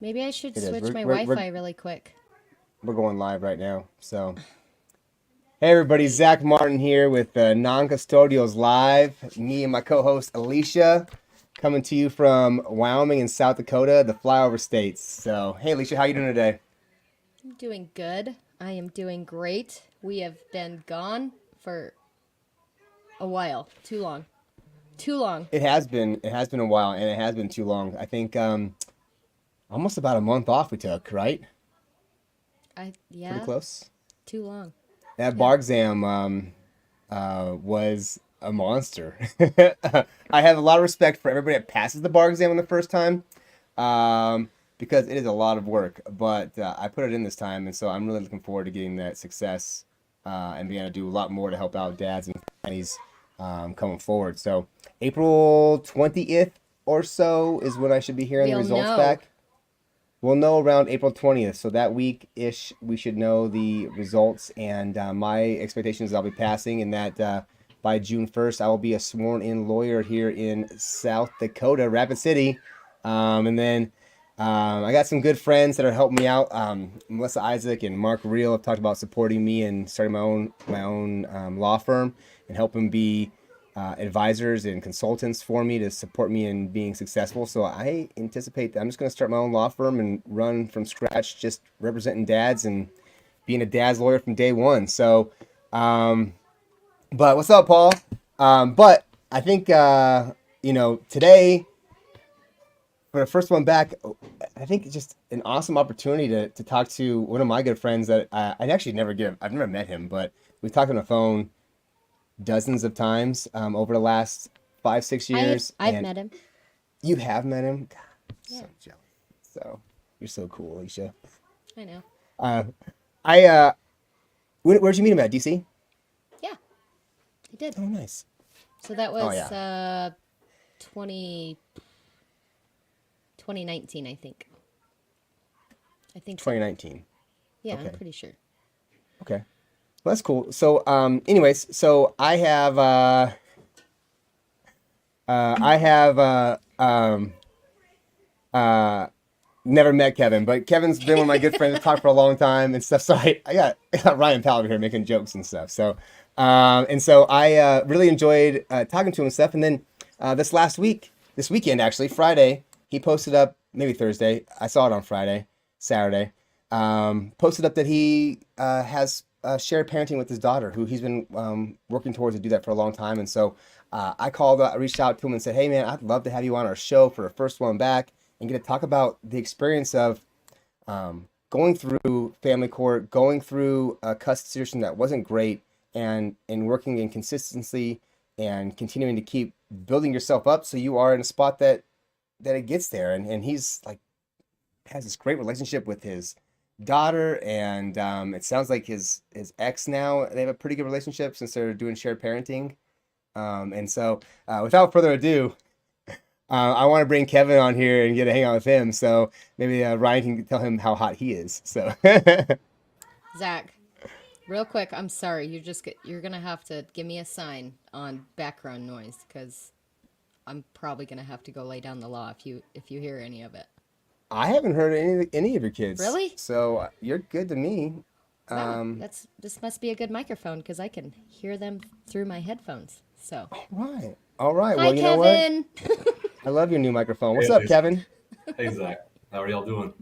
Maybe I should It is. switch my We're Wi-Fi really quick. we're going live right now. So, hey everybody, Zach Martin here with Non-Custodials Live. Me and my co-host Alicia, coming to you from Wyoming and South Dakota, the flyover states. So, hey Alicia, how you doing today? I'm doing good. I am doing great. We have been gone for a while. Too long. Too long. It has been a while, and it has been too long. I think almost about a month off we took, right? Pretty Yeah, close. too long. That Yeah. bar exam was a monster. I have a lot of respect for everybody that passes the bar exam on the first time, because it is a lot of work. But I put it in this time, and so I'm really looking forward to getting that success and being able to do a lot more to help out dads and families coming forward. So April 20th or so is when I should be hearing the We'll results know. back. We'll know around April 20th, so that week-ish we should know the results, and my expectation is I'll be passing, and that by June 1st I will be a sworn-in lawyer here in South Dakota, Rapid City, and then I got some good friends that are helping me out. Melissa Isaac and Mark Reel have talked about supporting me and starting my own law firm and helping be advisors and consultants for me to support me in being successful. So I anticipate that I'm just going to start my own law firm and run from scratch, just representing dads and being a dad's lawyer from day one. So, um, but what's up, Paul? But I think today for the first one back, I think it's just an awesome opportunity to talk to one of my good friends that I'd actually I've never met him, but we've talked on the phone dozens of times over the last 5, 6 I years, I've and met him. you have met him. God, I'm Yeah, so jealous. So you're so cool, Alicia. I know. Uh, I where'd you meet him at? DC? Yeah, I did. Oh, nice. So that Oh was yeah, 20 2019, I think. I think so. 2019. Yeah, I'm Okay, pretty sure. okay. Well, that's cool. So, anyways, so I have uh, never met Kevin, but Kevin's been one of my good friends. Talked for a long time and stuff. So I got Ryan Powell over here making jokes and stuff. So and so I really enjoyed talking to him and stuff. And then this weekend actually, Friday, he posted up, maybe Thursday. I saw it on Friday, Saturday. Posted up that he has shared parenting with his daughter, who he's been working towards to do that for a long time. And so I reached out to him and said, "Hey man, I'd love to have you on our show for a first one back and get to talk about the experience of going through family court, going through a custody situation that wasn't great, and working in consistency and continuing to keep building yourself up so you are in a spot that it gets there." And he's like has this great relationship with his daughter, and it sounds like his ex now they have a pretty good relationship since they're doing shared parenting. And so without further ado, I want to bring Kevin on here and get to hang out with him. So maybe Ryan can tell him how hot he is. So Zach, real quick, I'm sorry. You're gonna have to give me a sign on background noise because I'm probably gonna have to go lay down the law if you hear any of it. I haven't heard any of your kids. Really? So you're good to me. Wow, Um, this must be a good microphone because I can hear them through my headphones. So, right. All right. hi Well, you know what? Kevin. I love your new microphone. Hey, What's up, Alicia. Kevin? Hey, Zach. How are y'all doing?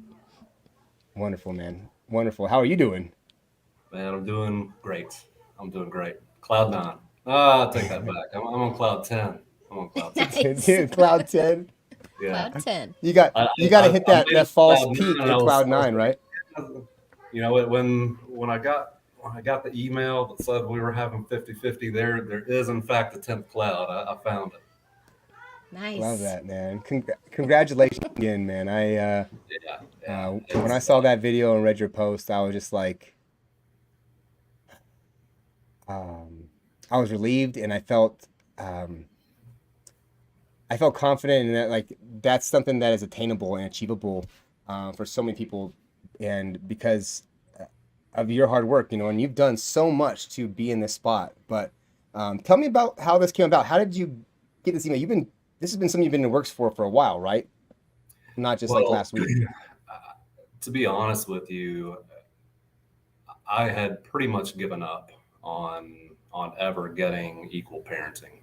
Wonderful, man. Wonderful. How are you doing? Man, I'm doing great. I'm doing great. Cloud nine. Ah, I take that back. I'm on cloud 10. I'm on cloud 10. Nice. Dude, Cloud 10. Yeah. Cloud 10. You got I, you got to hit I that made it that to false cloud nine, peak and at Cloud 9, right? when I got the email that said we were having 50-50, there is in fact a 10th cloud. I found it. Love Nice. that, man. Congratulations again, man. Yeah, yeah. When I It's saw that video and read your post, I was just like, um, I was relieved, and um, I felt confident in that, like that's something that is attainable and achievable for so many people, and because of your hard work, and you've done so much to be in this spot. But tell me about how this came about. How did you get this email? This has been something you've been in the works for a while, right? Not just like well, last week. to be honest with you, I had pretty much given up on ever getting equal parenting.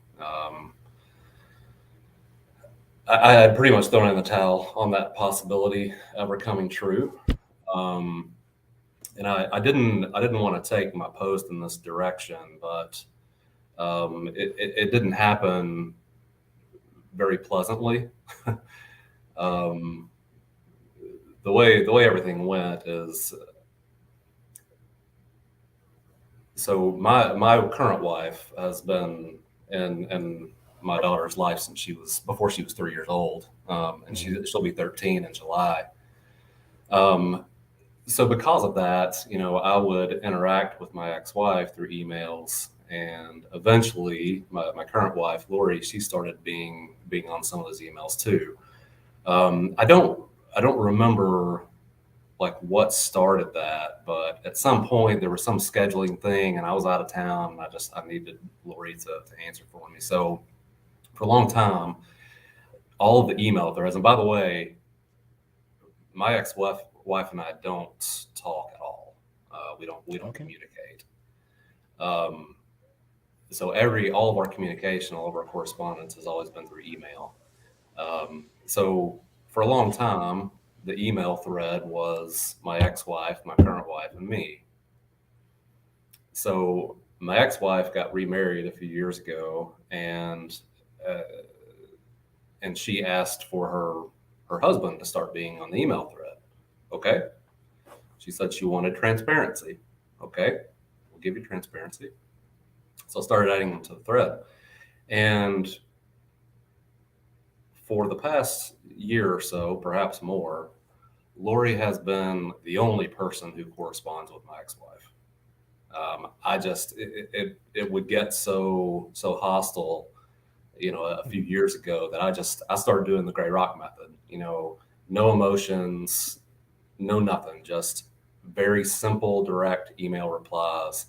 I had pretty much thrown in the towel on that possibility ever coming true. Um, and I didn't want to take my post in this direction, but it didn't happen very pleasantly. um, the way everything went is, so my current wife has been in my daughter's life since before she was 3 years old, and she'll be 13 in July. Um, so because of that, I would interact with my ex-wife through emails, and eventually my current wife, Lori, she started being on some of those emails too. I don't remember like what started that, but at some point there was some scheduling thing, and I was out of town, and I needed Lori to answer for me. So for a long time, all of the email threads, and by the way, my ex-wife and I don't talk at all. We don't Okay. communicate. Um, so all of our communication, all of our correspondence has always been through email. So for a long time, the email thread was my ex-wife, my current wife, and me. So my ex-wife got remarried a few years ago, uh, and she asked for her husband to start being on the email thread. Okay. She said she wanted transparency. Okay, we'll give you transparency. So I started adding him to the thread. And for the past year or so, perhaps more, Lori has been the only person who corresponds with my ex-wife. I just it would get so hostile, a few years ago, that I started doing the gray rock method. No emotions, no nothing, just very simple, direct email replies,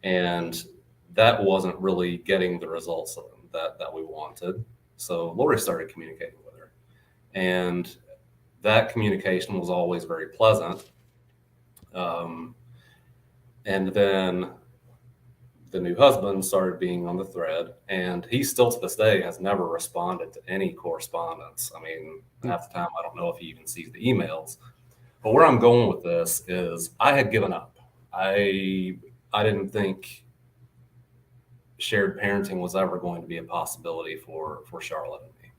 and that wasn't really getting the results that we wanted. So Lori started communicating with her, and that communication was always very pleasant. Um, and then the new husband started being on the thread, and he still to this day has never responded to any correspondence. I mean, half the time I don't know if he even sees the emails. But where I'm going with this is I had given up. I didn't think shared parenting was ever going to be a possibility for Charlotte and me.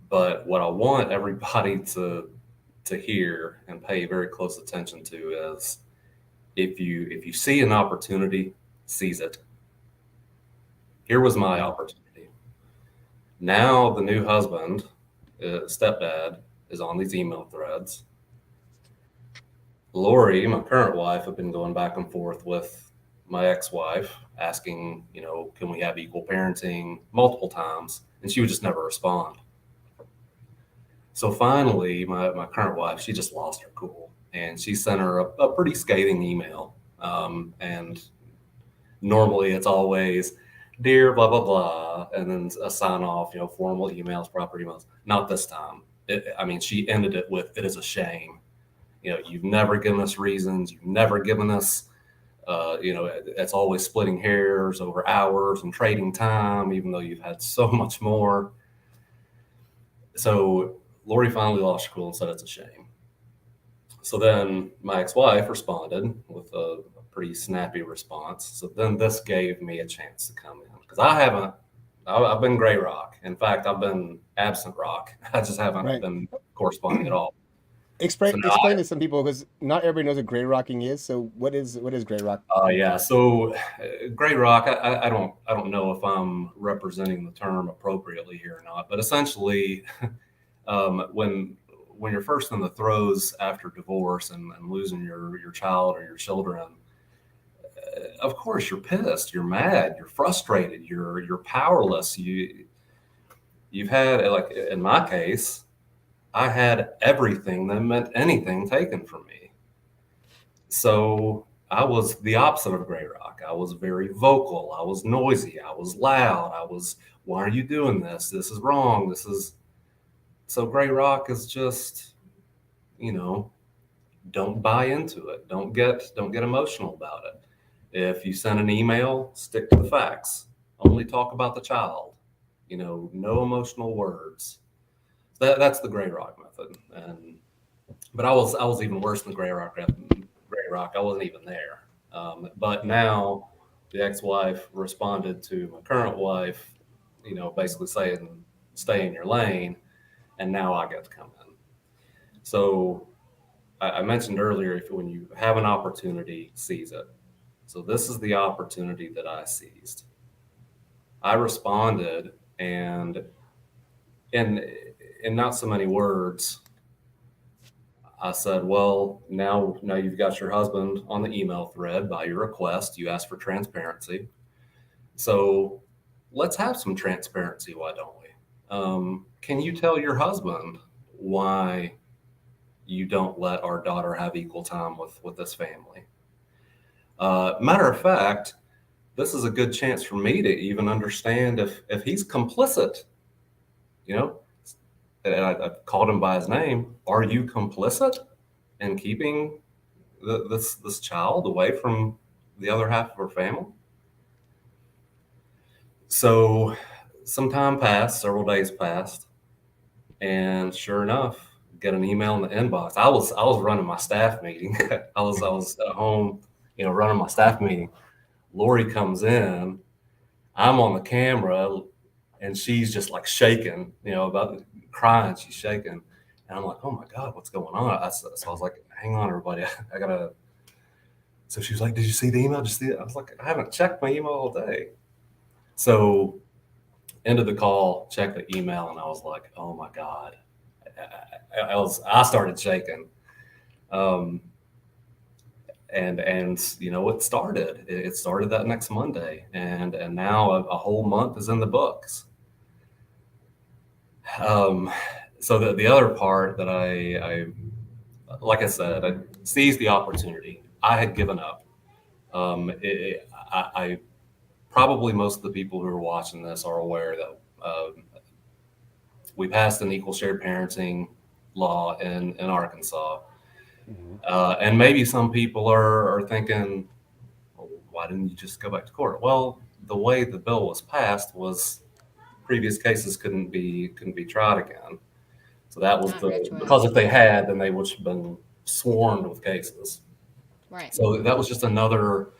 But what I want everybody to hear and pay very close attention to is, if you see an opportunity, seize it. Here was my opportunity. Now the new husband, stepdad, is on these email threads. Lori, my current wife, have been going back and forth with my ex-wife, asking, can we have equal parenting, multiple times, and she would just never respond. So finally, my current wife, she just lost her cool, and she sent her a pretty scathing email. And normally it's always, dear blah blah blah, and then a sign off, formal emails, proper emails. Not this time. She ended it with, "It is a shame. You've never given us reasons. You've never given us, it's always splitting hairs over hours and trading time, even though you've had so much more." So Lori finally lost her cool and said it's a shame. So then my ex-wife responded with a pretty snappy response. So then this gave me a chance to come in, because I've been gray rock. In fact, I've been absent rock. I just haven't been corresponding at all. Explain to some people, because not everybody knows what gray rocking is. So what is gray rock? Yeah. So gray rock, I don't know if I'm representing the term appropriately here or not, but essentially, when you're first in the throes after divorce and losing your child or your children, of course you're pissed, you're mad, you're frustrated, you're powerless. You've had, like in my case, I had everything that meant anything taken from me. So I was the opposite of gray rock. I was very vocal. I was noisy. I was loud. Why are you doing this? This is wrong. So Gray Rock is just, don't buy into it. Don't get emotional about it. If you send an email, stick to the facts. Only talk about the child. No emotional words. That's the Gray Rock method. But I was even worse than Gray Rock. Gray Rock, I wasn't even there. But now the ex-wife responded to my current wife, basically saying, "Stay in your lane," and now I get to come in. So I mentioned earlier, if when you have an opportunity, seize it. So this is the opportunity that I seized. I responded, and in not so many words, I said, "Well, now you've got your husband on the email thread by your request. You asked for transparency, so let's have some transparency. Why don't we? Can you tell your husband why you don't let our daughter have equal time with this family? Matter of fact, this is a good chance for me to even understand if he's complicit. You know, and I called him by his name. Are you complicit in keeping this child away from the other half of her family?" So some time passed, several days passed, and sure enough, get an email in the inbox. I was running my staff meeting. I was at home, running my staff meeting. Lori comes in. I'm on the camera, and she's just like shaking, about crying. She's shaking, and I'm like, "Oh my God, what's going on?" So I was like, "Hang on, everybody, I gotta." So she was like, "Did you see the email? Did you see it?" I was like, "I haven't checked my email all day." So end of the call, checked the email, and I was like, "Oh my God." I started shaking. Um, and it started. It started that next Monday, and now a whole month is in the books. So the other part that I like I said, I seized the opportunity. I had given up. I probably most of the people who are watching this are aware that we passed an equal shared parenting law in Arkansas. Mhm. And maybe some people are thinking, "Well, why didn't you just go back to court?" Well, the way the bill was passed was previous cases couldn't be tried again. So that was Not because if they retroactive. had, then they would have been swarmed with cases. Right. So that was just another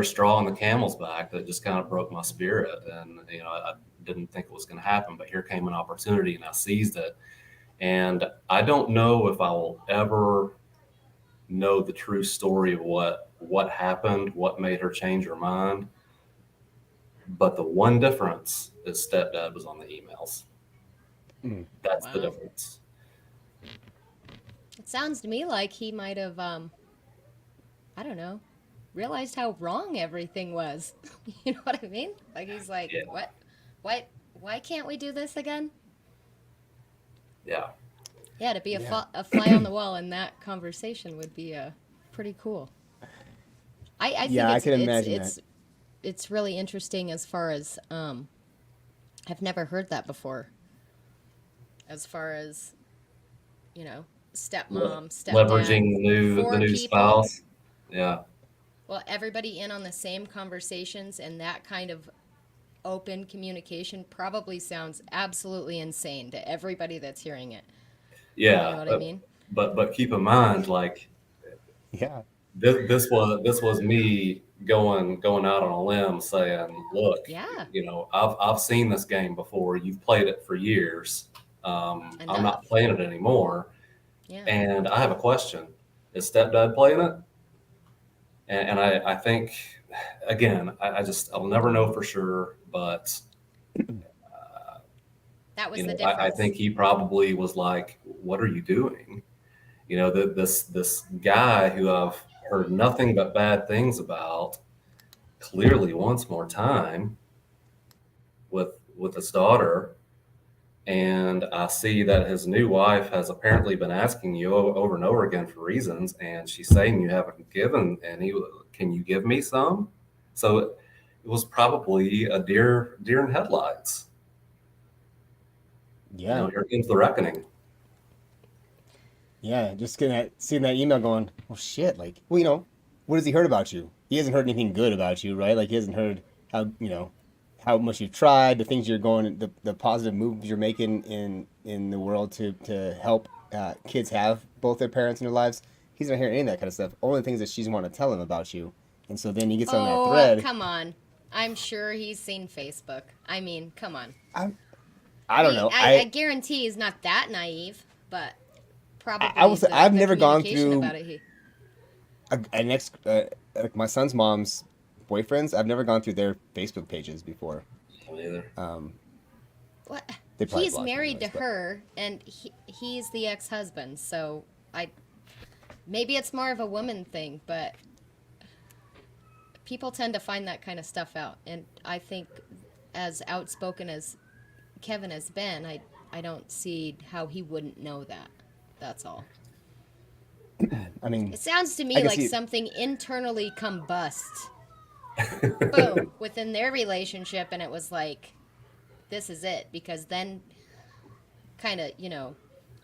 straw in the camel's back that just kind of broke my spirit. And I didn't think it was going to happen, but here came an opportunity, and I seized it. And I don't know if I will ever know the true story of what happened, what made her change her mind. But the one difference is stepdad was on the emails. Mm. That's the Wow. difference. It sounds to me like he might have, I don't know, realized how wrong everything was. You know what I mean? Like he's like, Yeah, what? What? Why can't we do this again? yeah. Yeah, to be Yeah. a fly on the wall in that conversation would be pretty cool. I think Yeah, I can imagine that. it's really interesting as far as I've never heard that before. As far as you know, Le- stepmom, stepdad, Leveraging the four new people. spouse. Yeah, Well, everybody in on the same conversations and that kind of open communication probably sounds absolutely insane to everybody that's hearing it. You know yeah. what I But mean? but keep in mind, like Yeah. this was me going out on a limb saying, "Look, Yeah, I've seen this game before. You've played it for years. I'm not enough. playing it anymore, Yeah. and I have a question: Is stepdad playing it?" And I think, again, I'll never know for sure, but That was the I difference. think he probably was like, "What are you doing?" This guy who I've heard nothing but bad things about clearly wants more time with his daughter, and I see that his new wife has apparently been asking you over and over again for reasons, and she's saying you haven't given any. Can you give me some? So it was probably a deer in headlights. Yeah. Here comes the reckoning. Yeah. Just seeing that email going, well, shit. Like, well, what has he heard about you? He hasn't heard anything good about you, right? Like, he hasn't heard how, how much you've tried, the things you're going, the positive moves you're making in the world to help kids have both their parents in their lives. He's not hearing any of that kind of stuff. Only things that she's want to tell him about you. And so then he gets on that thread. Come on. I'm sure he's seen Facebook. I mean, come on. I don't know. I guarantee he's not that naive, but probably. I will say I've never gone communication through about it, an ex, like my son's mom's boyfriends. I've never gone through their Facebook pages before. Me either. What? They probably He's blocked me married anyways, to her, and he's the ex-husband. So maybe it's more of a woman thing, but people tend to find that kind of stuff out. And I think, as outspoken as Kevin has been, I don't see how he wouldn't know that. That's all. I mean, It sounds to I me can like see- something internally combust. Boom, within their relationship, and it was like, this is it. Because then, kind of,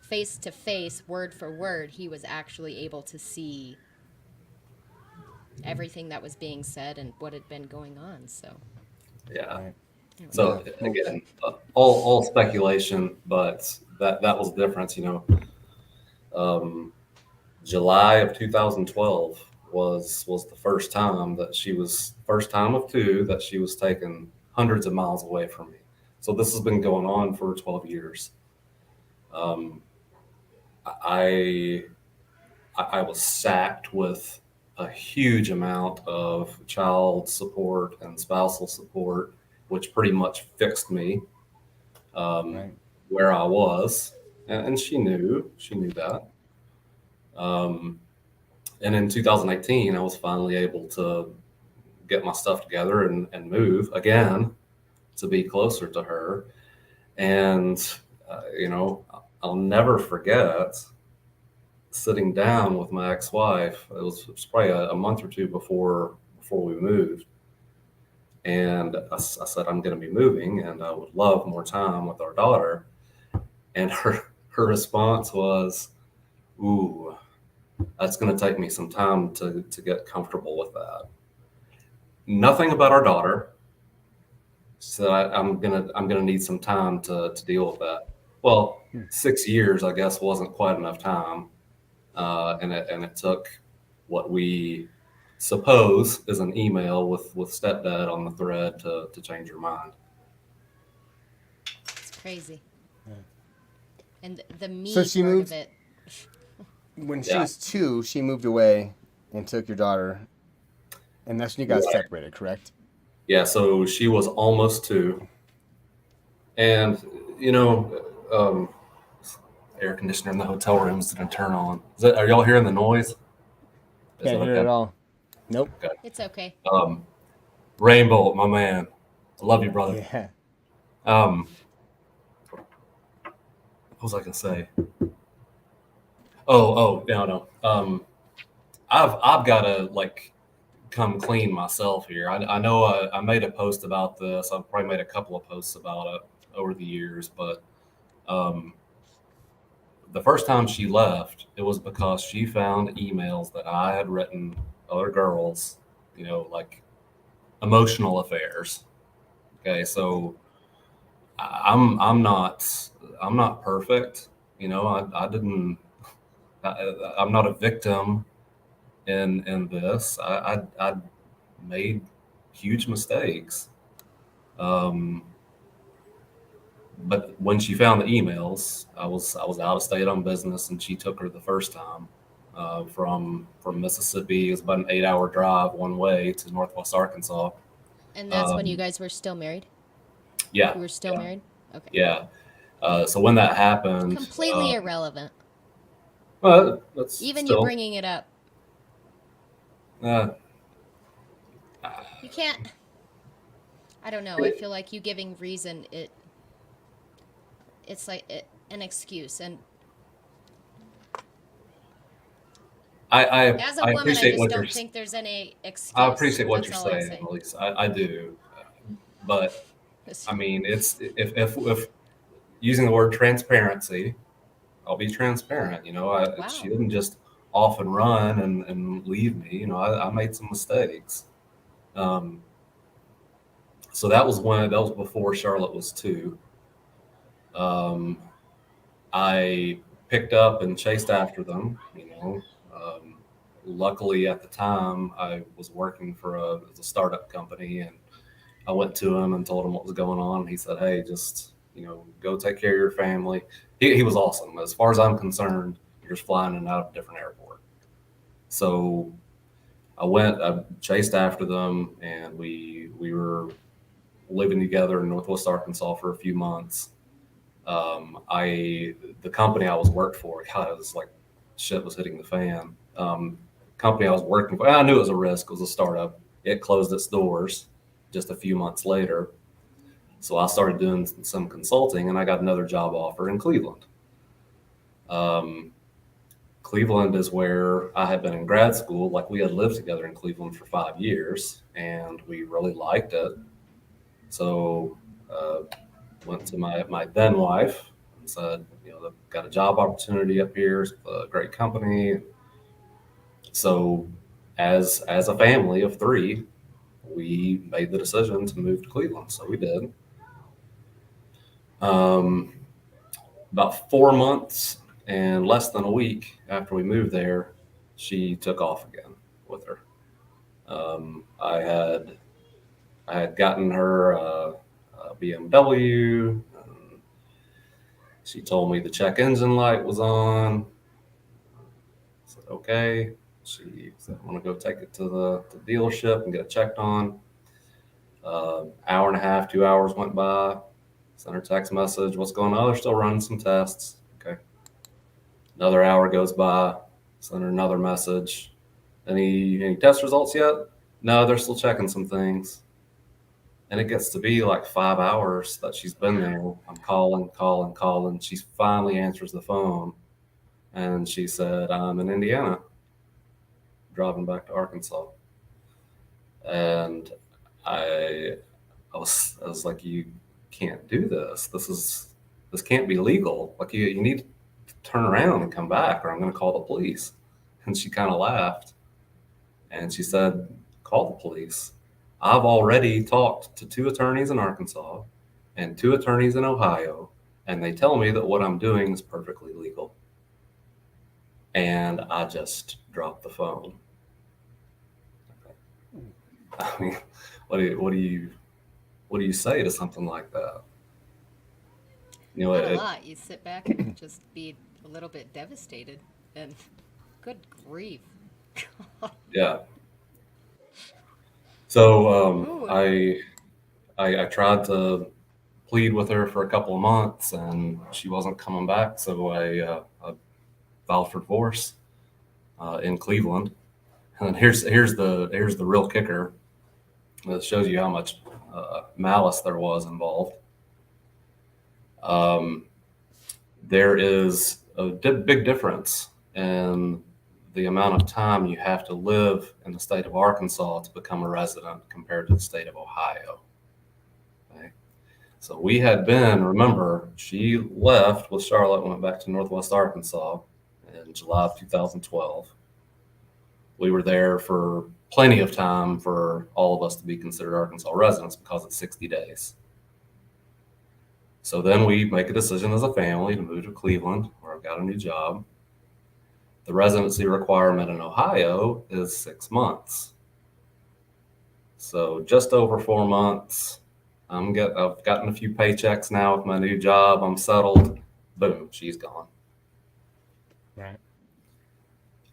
face to face, word for word, he was actually able to see everything that was being said and what had been going on. So, Yeah. Right. So Yeah. again, all speculation, but that was the difference. July of 2012 was the first time of two that she was taken hundreds of miles away from me. So this has been going on for 12 years. I was sacked with a huge amount of child support and spousal support, which pretty much fixed me Right. where I was, and she knew that. And in 2018, I was finally able to get my stuff together and move again to be closer to her. And I'll never forget sitting down with my ex-wife. It was probably a month or two before we moved, and I said, I'm going to be moving, and I would love more time with our daughter. And her response was, "Ooh, that's going to take me some time to get comfortable with that." Nothing about our daughter. So I'm gonna need some time to deal with that. Well, 6 years, I guess, wasn't quite enough time, and it took what we suppose is an email with stepdad on the thread to change your mind. it's crazy. And the me So she part moved- of it. When she Yeah. was 2, she moved away and took your daughter, and that's when you guys Right. separated, correct? Yeah, so she was almost 2, and air conditioner in the hotel room is going to turn on. Are y'all hearing the noise? Is Can't that hear it okay? at all. Nope. It's okay. Rainbow, my man, I love you, brother. Yeah. What was I gonna say? Oh, no. I've got to come clean myself here. I know I made a post about this. I've probably made a couple of posts about it over the years, but the first time she left, it was because she found emails that I had written other girls, like emotional affairs. Okay, so I'm not perfect. I didn't. I'm not a victim in this. I made huge mistakes. But when she found the emails, I was out of state on business, and she took her the first time from Mississippi. It was about an 8-hour drive one way to Northwest Arkansas. And that's when you guys were still married? Yeah, You were still married? Okay. yeah. So when that happened, Completely irrelevant. that's Even still, you bringing it up. uh, You can't. I don't know. I feel like you giving reason, it's like an excuse. And I as a woman, I appreciate just what you're. don't think there's any excuse. I appreciate what That's you're all I'll saying, say. Elise. I do, but I mean, it's if using the word transparency, I'll be transparent. She Wow. didn't just off and run and leave me. I made some mistakes. Um, so that was before Charlotte was 2. Um, I picked up and chased after them. Luckily at the time I was working for a startup company, and I went to him and told him what was going on. He said, "Hey, just go take care of your family." He was awesome. As far as I'm concerned, you're just flying in and out of a different airport. So I chased after them, and we were living together in Northwest Arkansas for a few months. The company I was worked for, God, it was like shit was hitting the fan. Company I was working for, I knew it was a risk. It was a startup. It closed its doors just a few months later. So I started doing some consulting, and I got another job offer in Cleveland. Um, Cleveland is where I had been in grad school. Like, we had lived together in Cleveland for 5 years, and we really liked it. So uh, went to my then wife and said, they've got a job opportunity up here, it's a great company. So as a family of 3, we made the decision to move to Cleveland. So we did. Um, about 4 months and less than a week after we moved there, she took off again with her. I had gotten her a BMW. She told me the check engine light was on. I said, okay. She said, I want to go take it to the dealership and get it checked on. Hour and a half, 2 hours went by. Sent her text message. What's going on? They're still running some tests. Okay. Another hour goes by. Send her another message. Any test results yet? No, they're still checking some things. And it gets to be like 5 hours that she's been there. I'm calling, calling, calling. She finally answers the phone, and she said, I'm in Indiana, driving back to Arkansas. And I, I was like, you can't do this. This can't be legal. Like, you need to turn around and come back, or I'm going to call the police. And she kind of laughed, and she said, call the police. I've already talked to 2 attorneys in Arkansas and 2 attorneys in Ohio, and they tell me that what I'm doing is perfectly legal. And I just dropped the phone. I mean, what do you say to something like that? Not a It, lot. You sit back and just be a little bit devastated. And good grief. yeah. So Ooh. I tried to plead with her for a couple of months, and she wasn't coming back. So I filed for divorce in Cleveland. And then here's the real kicker. That shows you how much malice there was involved. Um, there is a big difference in the amount of time you have to live in the state of Arkansas to become a resident compared to the state of Ohio. Okay? So we had been, remember, she left with Charlotte and went back to Northwest Arkansas in July of 2012. We were there for plenty of time for all of us to be considered Arkansas residents because it's 60 days. So then we make a decision as a family to move to Cleveland, where I've got a new job. The residency requirement in Ohio is 6 months. So just over 4 months. I've gotten a few paychecks now with my new job. I'm settled. Boom, she's gone. Right.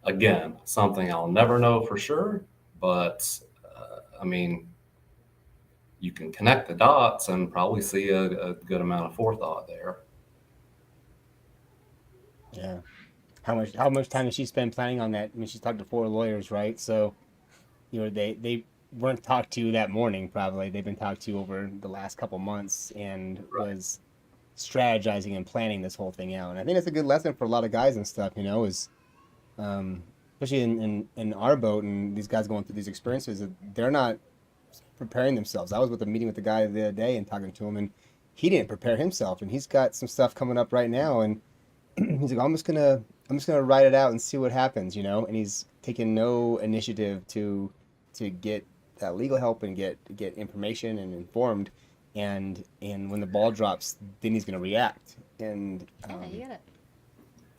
Again, something I'll never know for sure, but I mean, you can connect the dots and probably see a good amount of forethought there. Yeah. How much time did she spend planning on that? I mean, she's talked to 4 lawyers, right? So, they weren't talked to that morning, probably. They've been talked to over the last couple months, and Right. was strategizing and planning this whole thing out. And I think that's a good lesson for a lot of guys and stuff, is especially in our boat, and these guys going through these experiences, that they're not preparing themselves. I was with a meeting with the guy the other day and talking to him, and he didn't prepare himself, and he's got some stuff coming up right now, and he's like, I'm just gonna ride it out and see what happens, and he's taken no initiative to get legal help and get information and informed, and when the ball drops, then he's gonna react, and Yeah, you get it.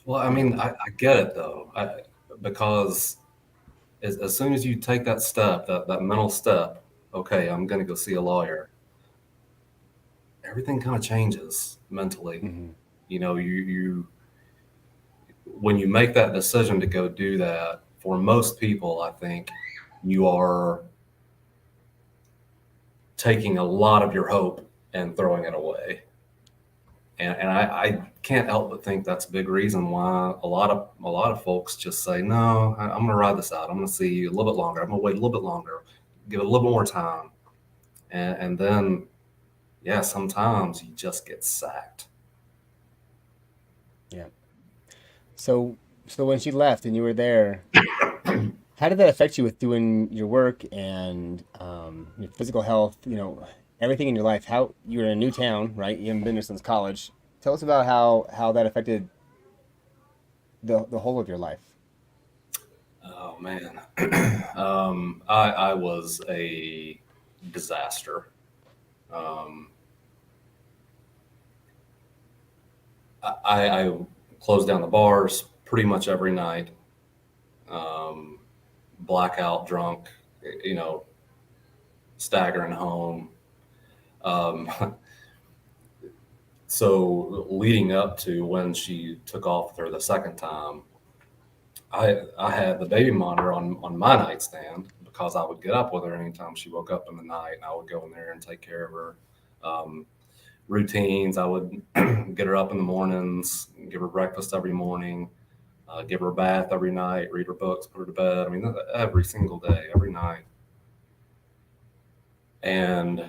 Well, I mean, I get it though, because as soon as you take that step, that mental step, okay, I'm going to go see a lawyer, everything kind of changes mentally. Mhm. You when you make that decision to go do that, for most people, I think you are taking a lot of your hope and throwing it away. And I can't help but think that's a big reason why a lot of folks just say, no, I'm going to ride this out. I'm going to see a little bit longer. I'm going to wait a little bit longer, give it a little bit more time. And then, yeah, sometimes you just get sacked. Yeah. So when she left and you were there, how did that affect you with doing your work and your physical health? Everything in your life. How you're in a new town, right? You haven't been there since college. Tell us about how that affected the whole of your life. Oh man, I was a disaster. Um, I closed down the bars pretty much every night. Um, Blackout, drunk, you know, staggering home. Um, so leading up to when she took off with her the second time, I had the baby monitor on my nightstand because I would get up with her anytime she woke up in the night, and I would go in there and take care of her. Um, Routines, I would get her up in the mornings, give her breakfast every morning, give her a bath every night, read her books, put her to bed. I mean, every single day, every night. And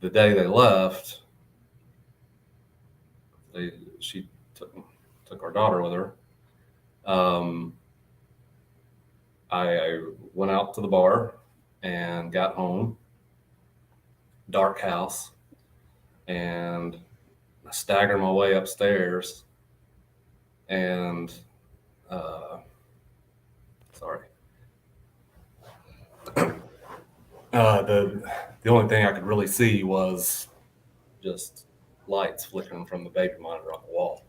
the day they left, she took our daughter with her. Um, I went out to the bar and got home, dark house, and I staggered my way upstairs. And sorry, the only thing I could really see was just lights flickering from the baby monitor on the wall.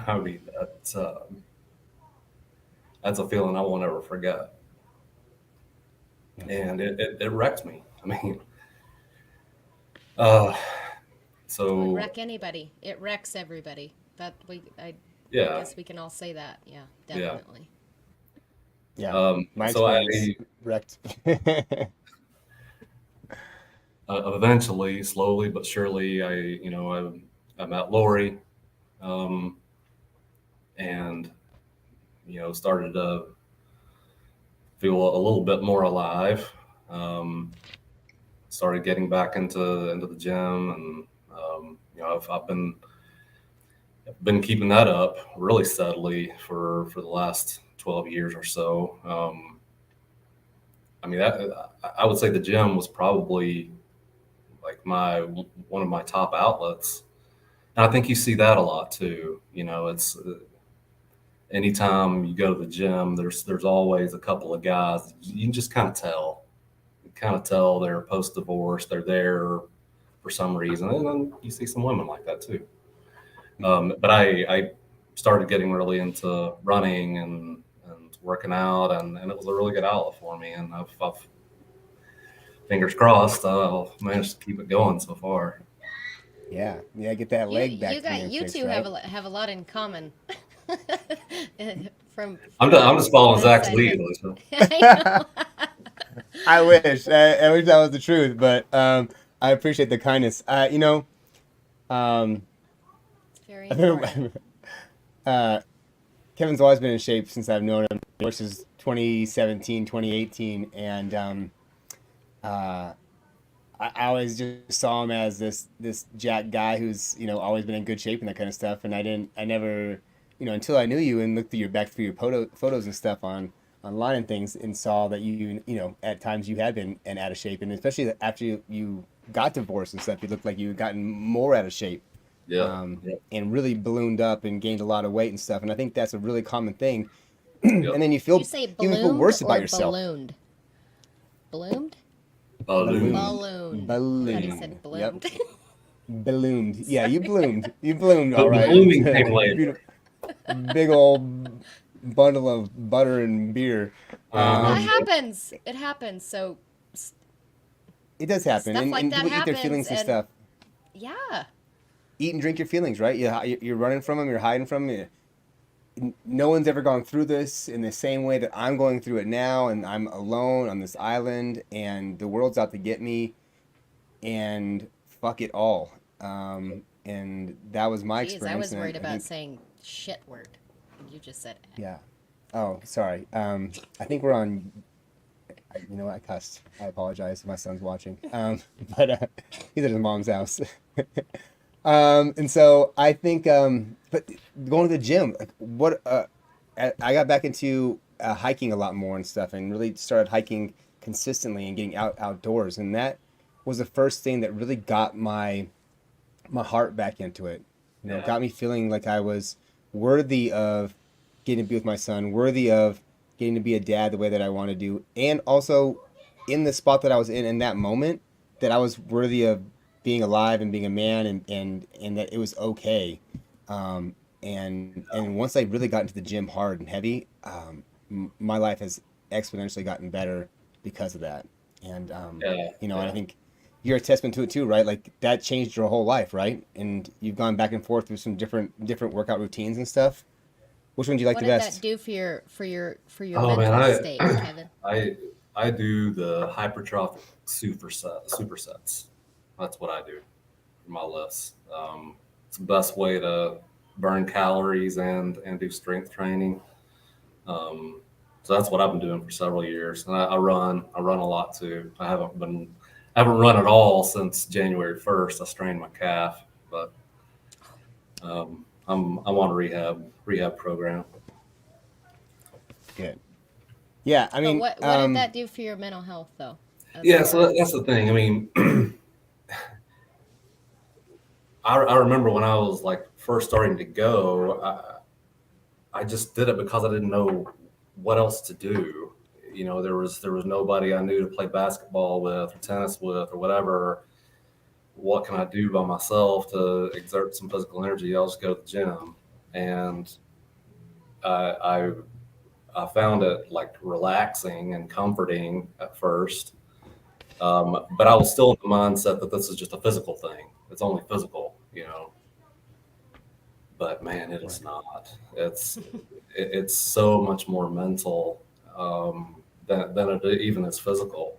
I mean, that's a feeling I won't ever forget, and it wrecked me. I mean, uh, It would so wreck anybody. It wrecks everybody. I yeah, guess we can all say that. Yeah, yeah. definitely. Yeah, my So experience wrecked. eventually, slowly but surely, I met Lori, um, and started to feel a little bit more alive. Um, Started getting back into the gym, and I've been keeping that up really steadily for the last 12 years or so. I mean, I would say the gym was probably like my one of my top outlets, and I think you see that a lot too. It's anytime you go to the gym, there's always a couple of guys you can just kind of tell they're post divorce, they're there for some reason, and then you see some women like that too. But I started getting really into running and working out, and it was a really good outlet for me. And I've fingers crossed, I'll manage to keep it going so far. Yeah, yeah, get that leg back to being You fixed, two have right? have a lot in common. I'm just following that Zach's side of lead, it. Lisa. I know. I wish. I wish that was the truth, but I appreciate the kindness. Um, It's very I important. remember, uh, Kevin's always been in shape since I've known him, which is 2017, 2018, and uh, I always just saw him as this jack guy who's always been in good shape and that kind of stuff. And I never, until I knew you and looked through your photos and stuff online and things, and saw that you know, at times you had been and out of shape, and especially after you got divorced and stuff, you looked like you had gotten more out of shape, Yeah. Yeah. and really ballooned up and gained a lot of weight and stuff. And I think that's a really common thing. Yep. And then Did you say you even feel bloomed worse about or yourself. ballooned? Bloomed? Balloon. Balloon. I thought he said Yep. bloomed. Ballooned. Yeah, you bloomed. You bloomed, all The right. blooming came later. Big old bundle of butter and beer. Uh-huh. That happens. It happens. So It does happen, stuff like and that people eat their happens, feelings and and stuff. yeah. Eat and drink your feelings, right? You're running from them. You're hiding from them. No one's ever gone through this in the same way that I'm going through it now, and I'm alone on this island, and the world's out to get me, and fuck it all. And that was my Jeez, experience. I was and worried I about think, saying shit word. And you just said yeah. Oh, sorry. I think we're on. You know what? I cussed. I apologize if my son's watching. But he's at his mom's house. And so I think, but going to the gym, like, what, I got back into hiking a lot more and stuff, and really started hiking consistently and getting outdoors. And that was the first thing that really got my heart back into it. You know, Yeah. got me feeling like I was worthy of getting to be with my son, worthy of getting to be a dad the way that I want to do, and also in the spot that I was in that moment, that I was worthy of being alive and being a man, and that it was okay. And once I really got into the gym hard and heavy, my life has exponentially gotten better because of that. And Yeah. you know, and I Yeah. think you're a testament to it too, right? Like that changed your whole life, right? And you've gone back and forth through some different workout routines and stuff. Which one do you like what the did best? that do for your Oh man, mental state, Kevin? I do the hypertrophic supersets. That's what I do for my lifts. It's the best way to burn calories and do strength training. So that's what I've been doing for several years. And I run. I run a lot too. I haven't run at all since January 1st. I strained my calf, but I'm on a rehab program. Good. Yeah, I But mean, what did that do for your mental health though? As Yeah, far so that's as the thing. I mean, I remember when I was like first starting to go, I just did it because I didn't know what else to do. You know, there was nobody I knew to play basketball with or tennis with or whatever. What can I do by myself to exert some physical energy? I'll just go to the gym, and I I found it like relaxing and comforting at first. But I was still in the mindset that this is just a physical thing. It's only physical, you know. But man, it is right. not. It's so much more mental, than it even is physical.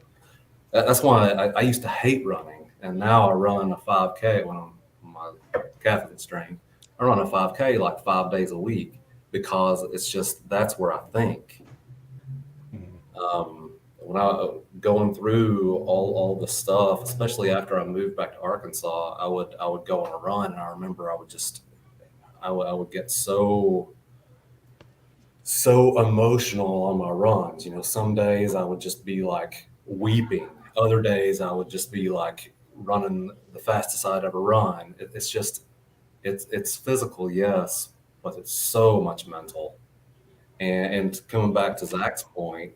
That's why I used to hate running, and now I run a 5K when my calf is strained. I run a 5K like 5 days a week because it's just that's where I think. Mhm. When I going through all the stuff, especially after I moved back to Arkansas, I would go on a run, and I remember I would get so emotional on my runs. You know, some days I would just be like weeping. Other days I would just be like running the fastest I'd ever run. It's just it's physical, yes, but it's so much mental. And coming back to Zach's point,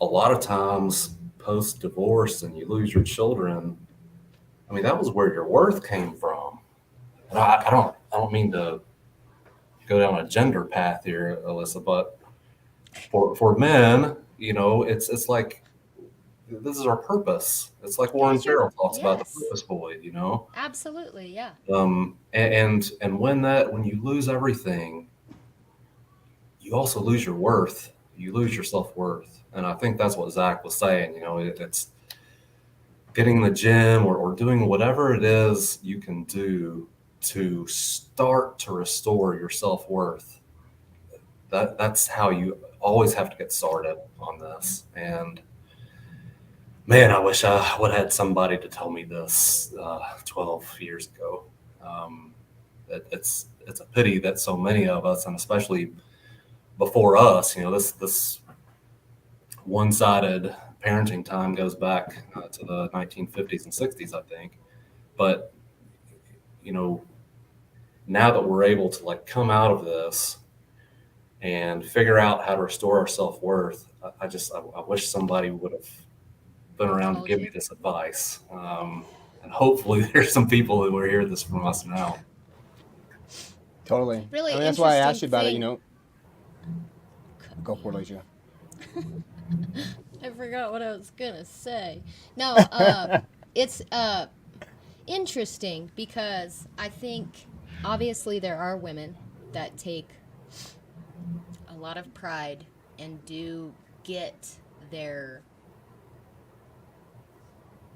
a lot of times post divorce and you lose your children. I mean, that was where your worth came from. And I don't mean to go down a gender path here, Alyssa, but for men, you know, it's like this is our purpose. It's like Warren yes, you Farrell talks about the yes, purpose void, you know. absolutely, yeah. And when you lose everything, you also lose your worth. You lose your self worth, and I think that's what Zach was saying. You know, it's getting in the gym or doing whatever it is you can do to start to restore your self worth. That's how you always have to get started on this. And man, I wish I would have had somebody to tell me this 12 years ago. It's a pity that so many of us, and especially before us, this one-sided parenting time goes back to the 1950s and 60s, I think. But now that we're able to like come out of this and figure out how to restore our self-worth, I wish somebody would have been around to give me this advice. And hopefully there's some people who are hearing this from us now. Totally. Really that's why I asked you about it, thing. Go for it, Alicia. I forgot what I was gonna say. No, it's interesting because I think obviously there are women that take a lot of pride and do get their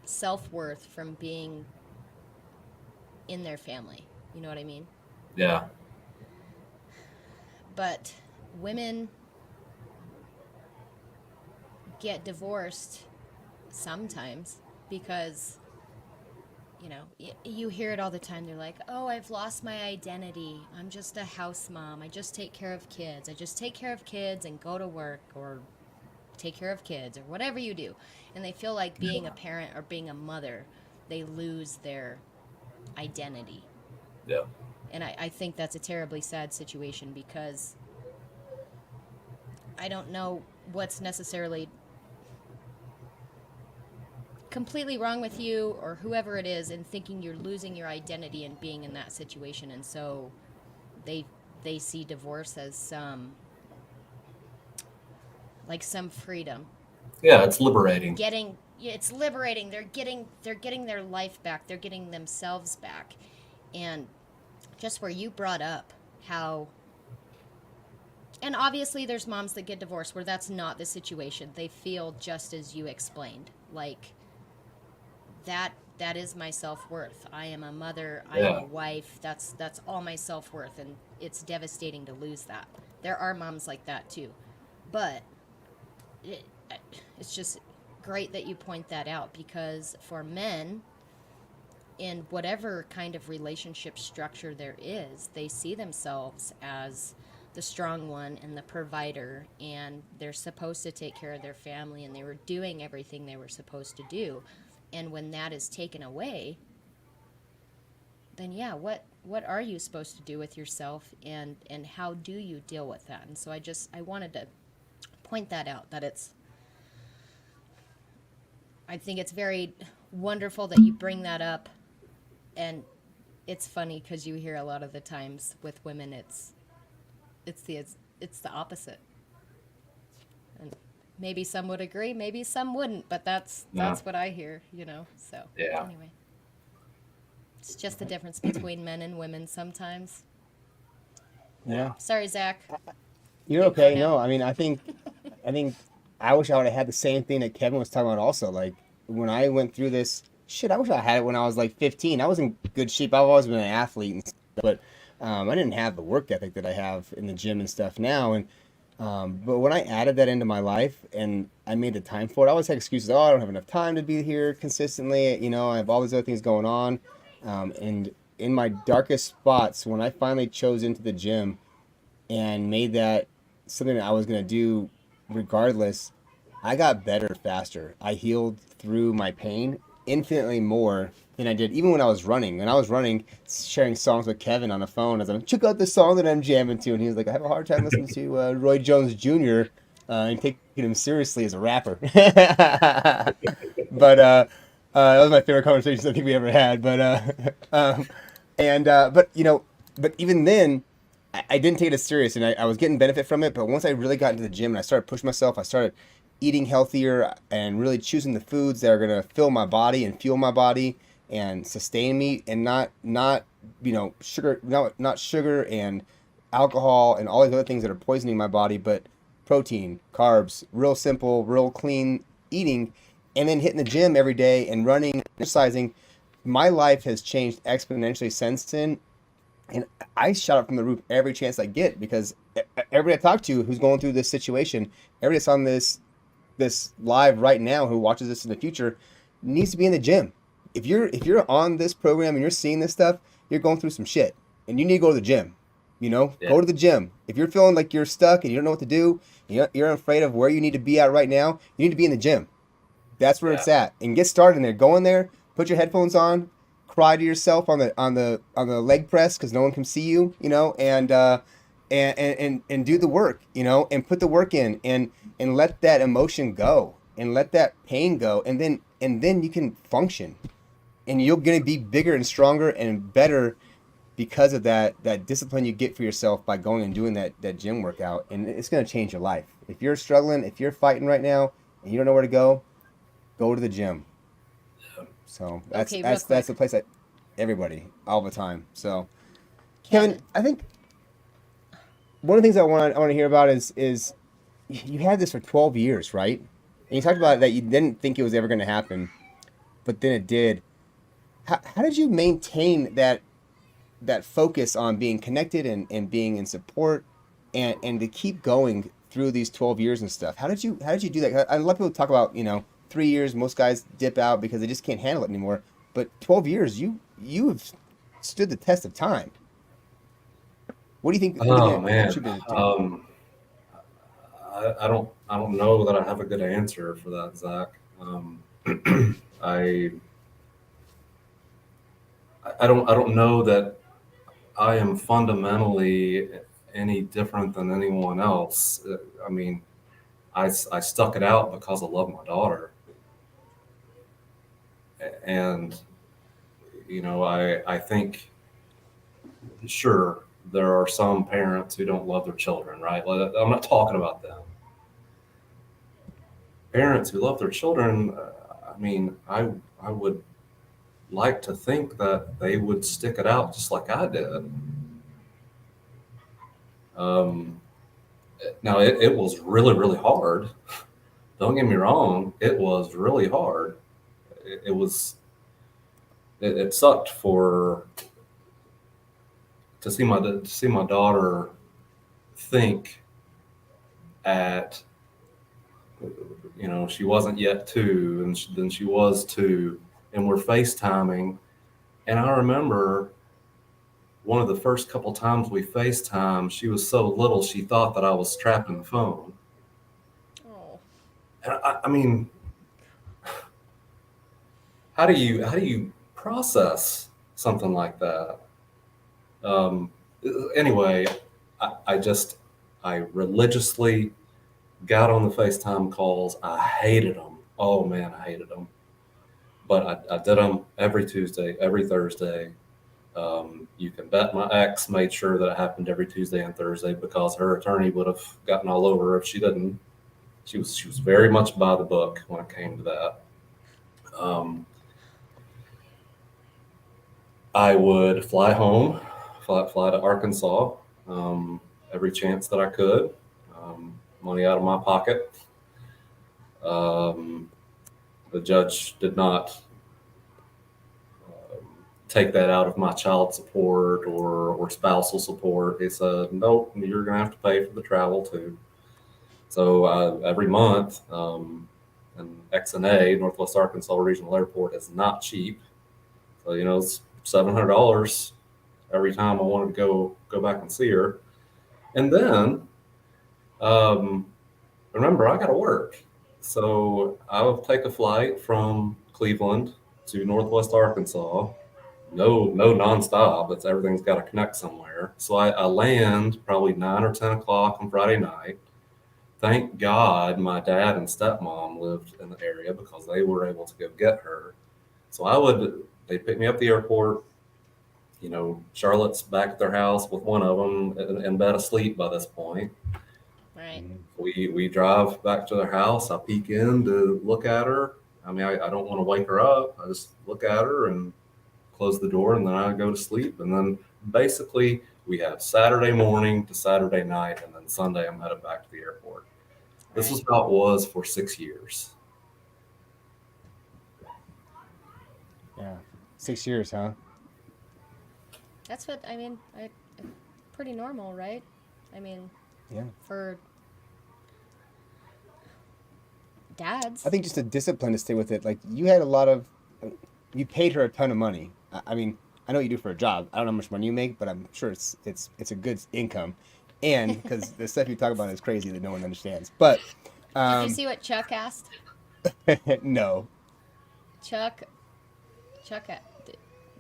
self-worth from being in their family. You know what I mean? Yeah. But women get divorced sometimes because, you hear it all the time. They're like, oh, I've lost my identity. I'm just a house mom. I just take care of kids. I just take care of kids and go to work or take care of kids or whatever you do. And they feel like being a parent or being a mother, they lose their identity. Yeah. And I think that's a terribly sad situation because I don't know what's necessarily completely wrong with you or whoever it is in thinking you're losing your identity and being in that situation. And so they see divorce as some freedom. Yeah, it's liberating. It's liberating. They're getting their life back. They're getting themselves back. And just where you brought up how, and obviously there's moms that get divorced where that's not the situation. They feel just as you explained, like that is my self-worth. I am a mother. I am a wife. That's all my self-worth, and it's devastating to lose that. There are moms like that too, but it's just great that you point that out because for men, in whatever kind of relationship structure there is, they see themselves as the strong one and the provider, and they're supposed to take care of their family, and they were doing everything they were supposed to do. And when that is taken away, then what are you supposed to do with yourself, and how do you deal with that? And so I wanted to point that out, that I think it's very wonderful that you bring that up. And it's funny because you hear a lot of the times with women, it's the opposite. And maybe some would agree, maybe some wouldn't, but that's what I hear, So anyway, it's just the difference between men and women sometimes. Yeah. Sorry, Zach. You're okay. No, I mean, I think I wish I would have had the same thing that Kevin was talking about also. Like when I went through this, I wish I had it when I was like 15. I was in good shape. I've always been an athlete and stuff, but I didn't have the work ethic that I have in the gym and stuff now. And but when I added that into my life and I made the time for it, I always had excuses. Oh, I don't have enough time to be here consistently. I have all these other things going on. And in my darkest spots, when I finally chose into the gym and made that something that I was going to do regardless, I got better faster. I healed through my pain infinitely more than I did even when I was running. When I was running, sharing songs with Kevin on the phone, as I'm check out the song that I'm jamming to, and he was like, I have a hard time listening to Roy Jones Jr. And taking him seriously as a rapper. But that was my favorite conversation I think we ever had. But but even then, I didn't take it as serious, and I was getting benefit from it. But once I really got into the gym and I started pushing myself, I started eating healthier and really choosing the foods that are going to fill my body and fuel my body and sustain me, and not sugar, not sugar and alcohol and all these other things that are poisoning my body, but protein, carbs, real simple, real clean eating, and then hitting the gym every day and running, exercising. My life has changed exponentially since then. And I shout it from the roof every chance I get, because everybody I talk to who's going through this situation, everybody that's on this live right now who watches this in the future needs to be in the gym. If you're on this program and you're seeing this stuff, you're going through some shit and you need to go to the gym. You know, Yeah. go to the gym. If you're feeling like you're stuck and you don't know what to do, you're afraid of where you need to be at right now, you need to be in the gym. That's where Yeah. it's at. And get started in there. Go in there, put your headphones on, cry to yourself on the leg press because no one can see you, and do the work, and put the work in and let that emotion go and let that pain go, and then you can function, and you're gonna be bigger and stronger and better because of that discipline you get for yourself by going and doing that gym workout, and it's gonna change your life. If you're struggling, if you're fighting right now and you don't know where to go to the gym. So that's Okay, real that's that's quick. the place that everybody all the time. So Kevin, Kevin. I think one of the things I want to hear about is you had this for 12 years, right? And you talked about that you didn't think it was ever going to happen, but then it did. How did you maintain that focus on being connected and being in support and to keep going through these 12 years and stuff? How did you do that? A lot of people talk about, 3 years, most guys dip out because they just can't handle it anymore. But 12 years, you have stood the test of time. What do you think? What do you Oh think it man. contributed to? I don't know that I have a good answer for that, Zach. I I don't know that I am fundamentally any different than anyone else. I mean, I stuck it out because I love my daughter, and I think sure there are some parents who don't love their children, right? I'm not talking about them. Parents who love their children, I mean, I would like to think that they would stick it out just like I did. Um, Now it was really really hard. Don't get me wrong, it was really hard. It sucked for to see my daughter think at she wasn't yet two, and then she was two, and we're FaceTiming, and I remember one of the first couple times we FaceTime, she was so little she thought that I was strapping the phone. Oh. And I mean, how do you process something like that? Um, anyway, I religiously got on the FaceTime calls. I hated them. Oh man, I hated them. But I did them every Tuesday, every Thursday. You can bet my ex made sure that it happened every Tuesday and Thursday because her attorney would have gotten all over her if she didn't. She was very much by the book when it came to that. Um, I would fly home, fly to Arkansas every chance that I could. Money out of my pocket. Um, the judge did not take that out of my child support or spousal support. He said, nope, you're going to have to pay for the travel too. So every month, and XNA, Northwest Arkansas Regional Airport, is not cheap. So, it's $700 every time I wanted to go back and see her. And then, um, remember, I got to work. So I would take a flight from Cleveland to Northwest Arkansas. No nonstop. Everything's got to connect somewhere. So I land probably 9 or 10 o'clock on Friday night. Thank God my dad and stepmom lived in the area because they were able to go get her. So they'd pick me up at the airport. Charlotte's back at their house with one of them in bed asleep by this point. Right. We drive back to their house. I peek in to look at her. I mean, I don't want to wake her up. I just look at her and close the door, and then I go to sleep. And then basically we have Saturday morning to Saturday night, and then Sunday I'm headed back to the airport. This Right. is how it was for 6 years. Yeah, 6 years, huh? That's what I mean. Pretty normal, right? I mean, Yeah. for I dads. think just a discipline to stay with it. Like you had a lot of, you paid her a ton of money. I mean, I know what you do for a job. I don't know how much money you make, but I'm sure it's a good income, and because the stuff you talk about is crazy that no one understands. But Did you um, see what Chuck asked? no. Chuck, Chuck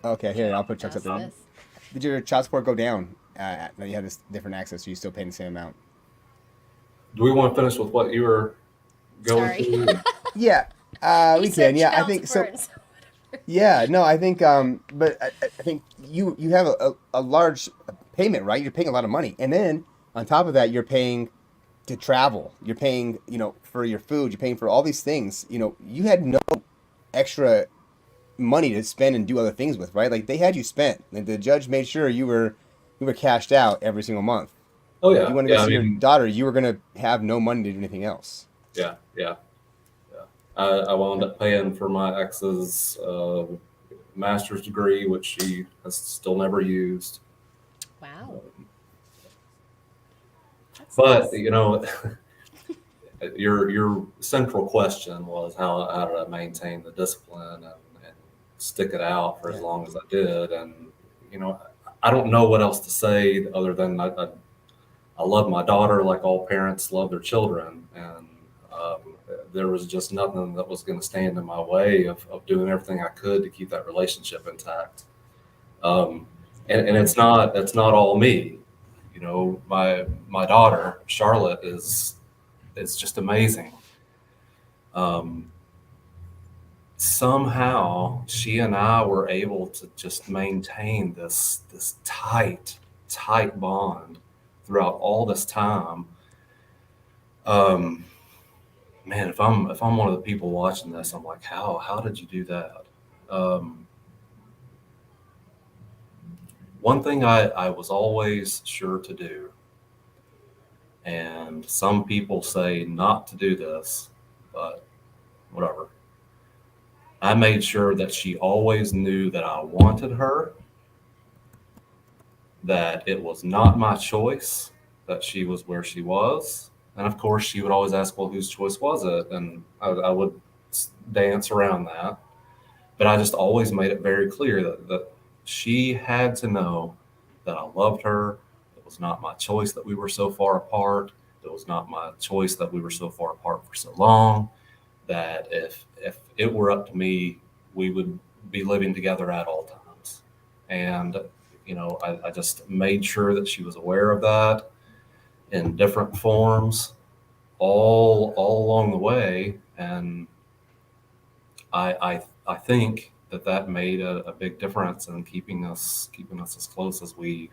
Okay, here I'll put Chuck's up asked there. this. Did your child support go down? Now you have this different access. So you still paying the same amount? Do we want to finish with what you were going Sorry. through? Yeah, You we said can. Yeah, I child think so. support. Yeah, no, I think, but I think you have a large payment, right? You're paying a lot of money, and then on top of that, you're paying to travel. You're paying, for your food. You're paying for all these things. You had no extra money to spend and do other things with, right? Like they had you spent. Like the judge made sure you were cashed out every single month. Oh If you yeah, want to go yeah. I see your mean, daughter, you were gonna have no money to do anything else. yeah, yeah, yeah. I wound up paying for my ex's master's degree, which she has still never used. Wow. That's But nice. your central question was how did I maintain the discipline and stick it out for as Yeah. long as I did, and you know I don't know what else to say other than I love my daughter like all parents love their children, and um, there was just nothing that was going to stand in my way of doing everything I could to keep that relationship intact. Um, and it's not all me. My daughter Charlotte is just amazing. Um, Somehow she and I were able to just maintain this tight bond throughout all this time. Um, Man, if I'm one of the people watching this, I'm like, how did you do that? Um, One thing I was always sure to do, and some people say not to do this, but whatever. I made sure that she always knew that I wanted her, that it was not my choice, that she was where she was. And of course, she would always ask, well, whose choice was it? And I would dance around that. But I just always made it very clear that she had to know that I loved her. It was not my choice that we were so far apart. It was not my choice that we were so far apart for so long. That if it were up to me, we would be living together at all times. And I just made sure that she was aware of that in different forms all along the way. And I think that made a big difference in keeping us as close as we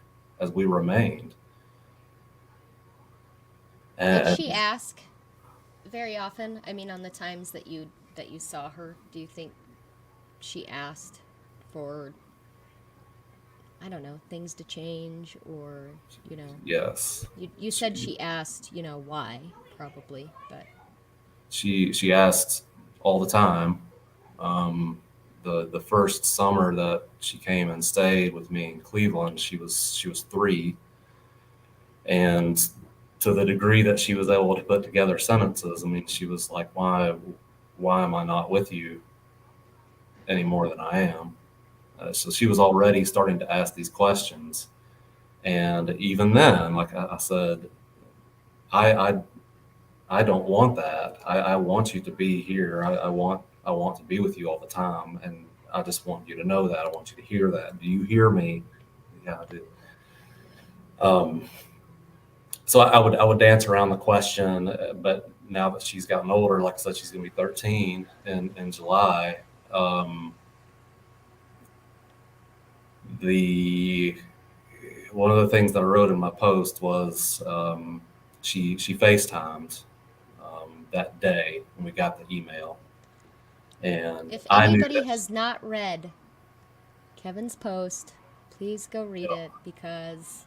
remained. Did And she ask very often? I mean, on the times that you saw her, do you think she asked for, I don't know, things to change, or yes, you said she she asked, why, probably, but she asked all the time. The first summer that she came and stayed with me in Cleveland, she was 3, and to the degree that she was able to put together sentences, I mean, she was like, why am I not with you any more than I am? So she was already starting to ask these questions. And even then, like I said, I, I, I don't want that. I want you to be here. I want to be with you all the time. And I just want you to know that. I want you to hear that. Do you hear me? Yeah, I do. Um, so I would dance around the question, but now that she's gotten older, like I said, she's going to be 13 in July. Um, the One of the things that I wrote in my post was she FaceTimed that day when we got the email, and if I knew anybody that. has not read Kevin's post, please go read Yeah, it, because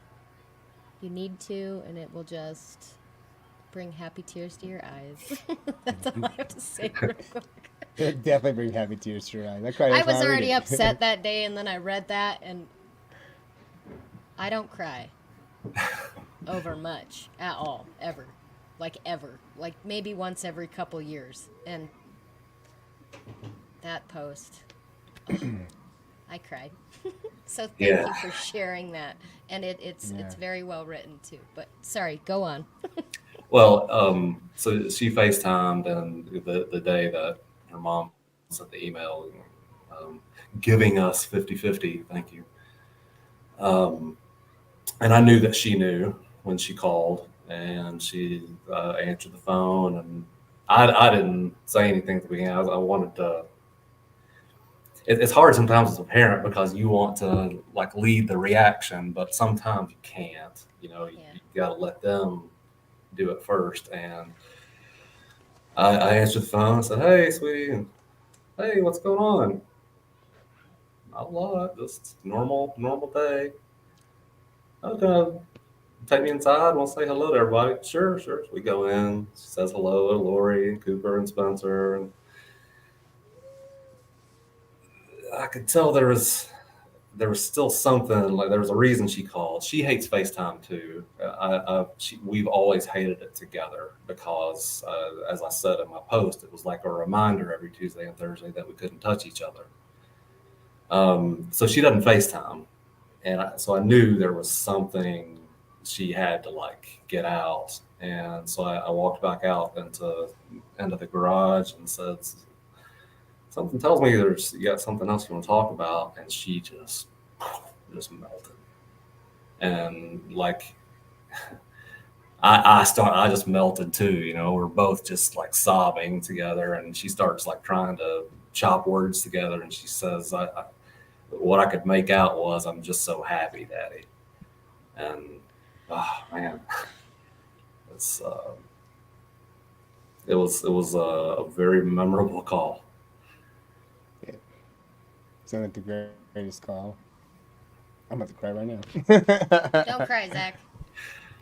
you need to, and it will just bring happy tears to your eyes. That's all I have to say real quick. It definitely bring happy tears to your eyes. I cried I every time was I read already it. upset that day, and then I read that, and I don't cry over much at all, ever. Like, ever. Like, maybe once every couple years. And that post, I cried. So thank Yeah. you for sharing that. And it's Yeah. very well written too. But sorry, go on. Well, so she FaceTimed, and the day that her mom sent the email, um, giving us 50-50, thank you. Um, and I knew that she knew when she called, and she answered the phone, and I didn't say anything at the beginning. I wanted to. It's hard sometimes as a parent because you want to like lead the reaction, but sometimes you can't. Yeah. You got to let them do it first. And I answered the phone and said, "Hey, sweetie," and "Hey, what's going on?" Not a lot, just normal day. Okay, take me inside. Want to say hello to everybody? Sure, sure. We go in. She says hello to Lori and Cooper and Spencer, and I could tell there was still something, like there was a reason she called. She hates FaceTime too. We've always hated it together because, as I said in my post, it was like a reminder every Tuesday and Thursday that we couldn't touch each other. So she doesn't FaceTime, and so I knew there was something she had to like get out, and so I walked back out into the garage and said, "Something tells me you got something else you want to talk about," and she just melted, and like I just melted too. We're both just like sobbing together, and she starts like trying to chop words together, and she says, what I could make out was, "I'm just so happy, Daddy." And oh man, it's it was a very memorable call. Yeah. Sound like the greatest call. I'm about to cry right now. Don't cry, Zach.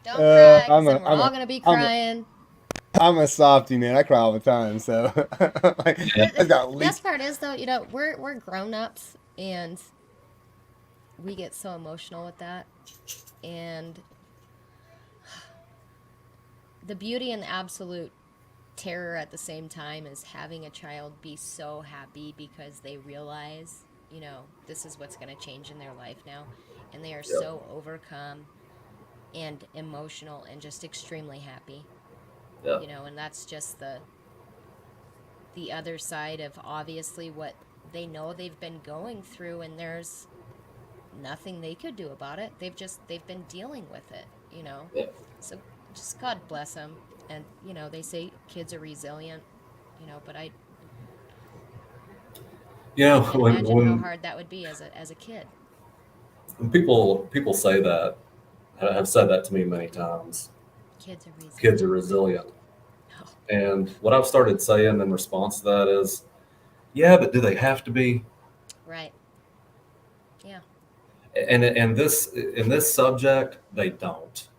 Don't cry, because I'm then a we're I'm all a gonna be I'm a crying. I'm a softie, man. I cry all the time, so like, Yeah. I got The least. best part is though, we're grown ups and we get so emotional with that. And the beauty and the absolute terror at the same time is having a child be so happy because they realize, this is what's going to change in their life now. And they are Yep. so overcome and emotional and just extremely happy, Yep. and that's just the other side of obviously what they know they've been going through, and there's nothing they could do about it. They've been dealing with it. Yep. So just God bless them. And they say kids are resilient, but I can't even When imagine how hard that would be as a kid. people say that, have said that to me many times. Kids are Kids are resilient. resilient, Oh, and what I've started saying in response to that is, yeah, but do they have to be? right. Yeah. And in this subject, they don't.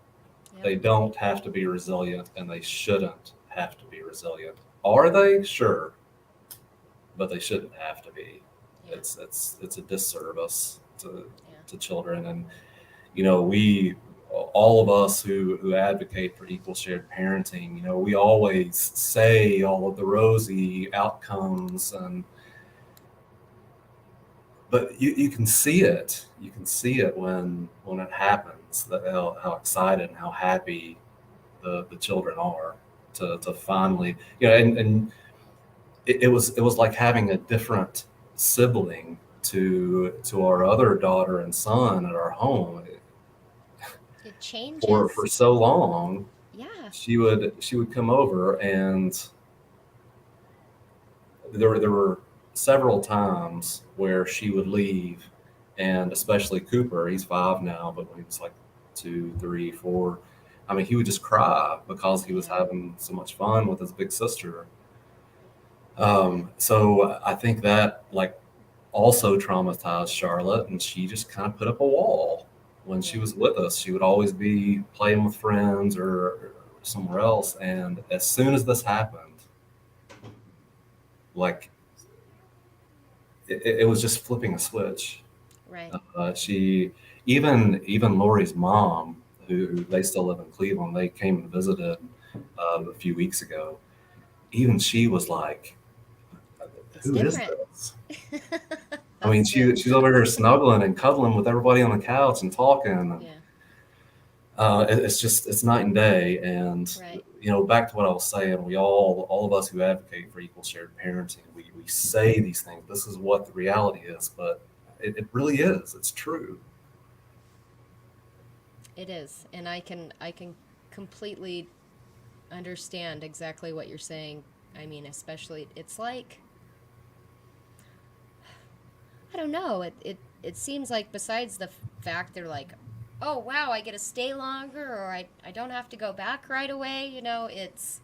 Yep. They don't have to be resilient, and they shouldn't have to be resilient. Are they? Sure, but they shouldn't have to be. Yeah. It's a disservice to Yeah. children, and we, all of us who advocate for equal shared parenting, we always say all of the rosy outcomes, but you can see it. You can see it when it happens, that how excited and how happy the children are to finally, and it was like having a different sibling to our other daughter and son at our home. It For changes. so long, Yeah. she would come over, and there were several times where she would leave, and especially Cooper, he's 5 now, but when he was like 2, 3, 4, I mean, he would just cry because he was Yeah. having so much fun with his big sister. So I think that like also traumatized Charlotte, and she just kind of put up a wall when she Yeah. was with us. She would always be playing with friends or somewhere else, and as soon as this happened, like it was just flipping a switch. Right. She even Lori's mom, who they still live in Cleveland, they came and visited a few weeks ago. Even she was like, It's "Who is different. this?" I mean, That's good. she's over here snuggling and cuddling with everybody on the couch and talking. And, Yeah. it's night and day. And, Right. back to what I was saying, all of us who advocate for equal shared parenting, we say these things. This is what the reality is, but it really is. It's true. It is, and I can completely understand exactly what you're saying. I mean, especially it's like I don't know. It seems like besides the fact they're like, oh wow, I get to stay longer, or I don't have to go back right away. It's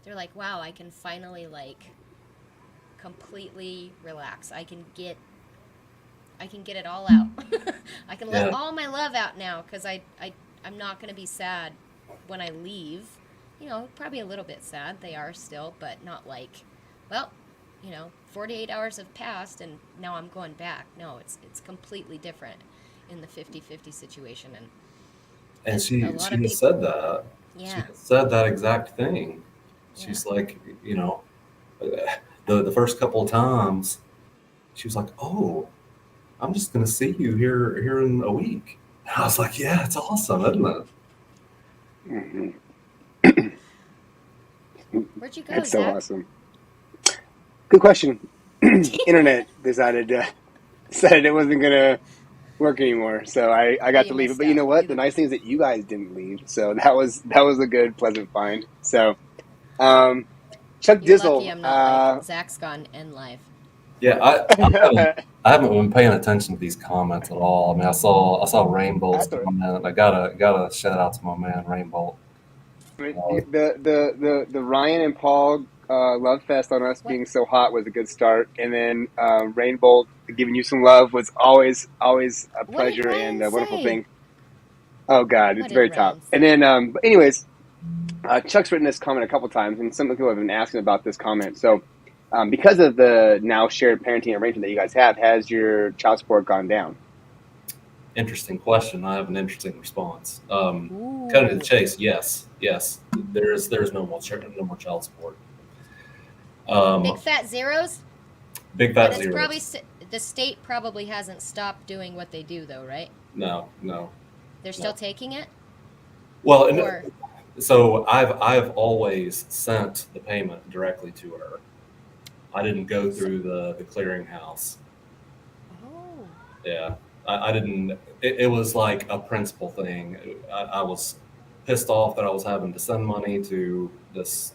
they're like, wow, I can finally like completely relax. I can get it all out. I can let Yeah. all my love out now because I'm not going to be sad when I leave. Probably a little bit sad. They are still, but not like, well, 48 hours have passed and now I'm going back. No, it's completely different in the 50-50 situation. And A she lot she of has people, said that. She yeah, has said that exact thing. yeah. She's like, the first couple of times, she was like, "Oh, I'm just gonna see you here in a week." And I was like, "Yeah, it's awesome, isn't it?" Hmm. Where'd you go, That's so Zach? awesome. Good question. Internet decided it wasn't gonna work anymore, so I Oh, got you to leave it. missed But you out. know what? The nice thing is that you guys didn't leave, so that was a good, pleasant find. So, Chuck You're lucky Dizzle. I'm not like Zach's gone and live. Yeah, I haven't been paying attention to these comments at all. I mean, I saw Rainbow's That's all right. comment. I gotta shout out to my man Rainbow. I mean, Uh, the Ryan and Paul love fest on us What? being so hot was a good start, and then Rainbow giving you some love was always a What did pleasure and Ryan a wonderful say? thing. Oh God, What it's did very top. Ryan And say? then, but anyways, Chuck's written this comment a couple times, and some people have been asking about this comment. So, because of the now shared parenting arrangement that you guys have, has your child support gone down? Interesting question. I have an interesting response. Cutting to the Ooh. chase, yes. There's no more child support. Big Um, fat zeros? Big But fat it's probably zeros. the state probably hasn't stopped doing what they do though, right? No, no, They're still no. taking it, Well, or so I've always sent the payment directly to her. I didn't go so, through the clearinghouse. oh, Yeah, I didn't. It was like a principal thing. I was pissed off that I was having to send money to this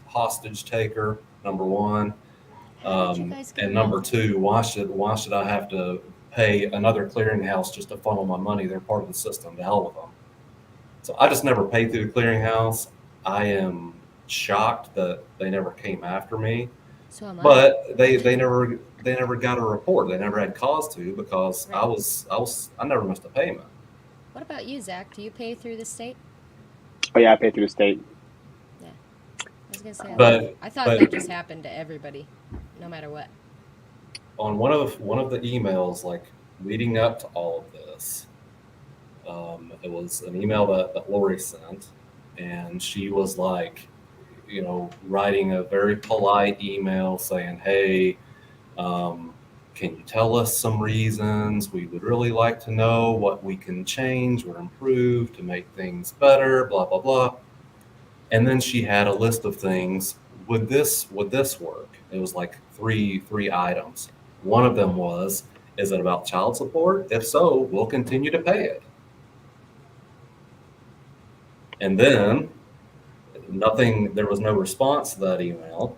hostage taker. Number one, how did you guys get and around number that? two, why should I have to pay another clearinghouse just to funnel my money? They're part of the system. To hell with them. So I just never paid through the clearinghouse. I am shocked that they never came after me, So am I. but they never got a report. They never had cause to because I Right. was I was I never missed a payment. What about you, Zach? Do you pay through the state? Oh yeah, I pay through the state. Yeah. I was gonna say But I thought but that just happened to everybody, no matter what. on one of the emails like leading up to all of this, it was an email that Lori sent, and she was like, writing a very polite email saying, "Hey, um, can you tell us some reasons? We would really like to know what we can change or improve to make things better, blah, blah, blah." And then she had a list of things. Would this work? It was like three items. One of them was, is it about child support? If so, we'll continue to pay it. And then there was no response to that email.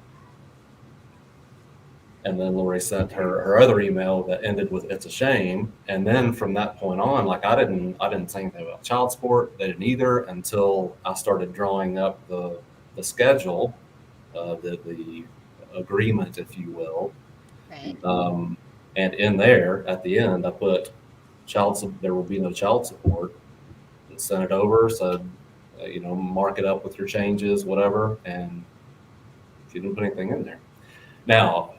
And then Lori sent her other email that ended with "It's a shame." And then from that point on, like I didn't say anything about child support. They didn't either until I started drawing up the schedule, the agreement, if you will. Right. Um, and in there, at the end, I put there will be no child support, and sent it over. Said, mark it up with your changes, whatever. And she didn't put anything in there. Now,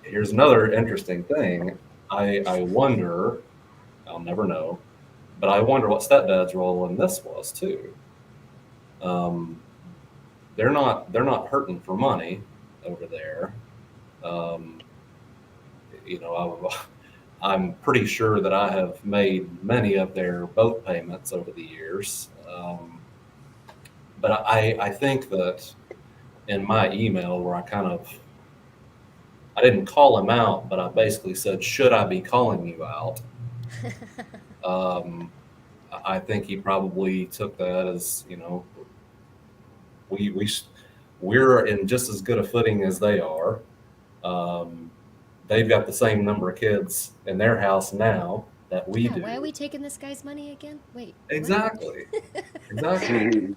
here's another interesting thing. I wonder, I'll never know, but I wonder what stepdad's role in this was too. Um, they're not hurting for money over there. Um, I'm pretty sure that I have made many of their boat payments over the years. But I think that in my email where I didn't call him out, but I basically said, should I be calling you out? Um, I think he probably took that as, we, we, we're in just as good a footing as they are. Um, they've got the same number of kids in their house now that we Yeah, do. why are we taking this guy's money again? Wait. what? Exactly. Exactly.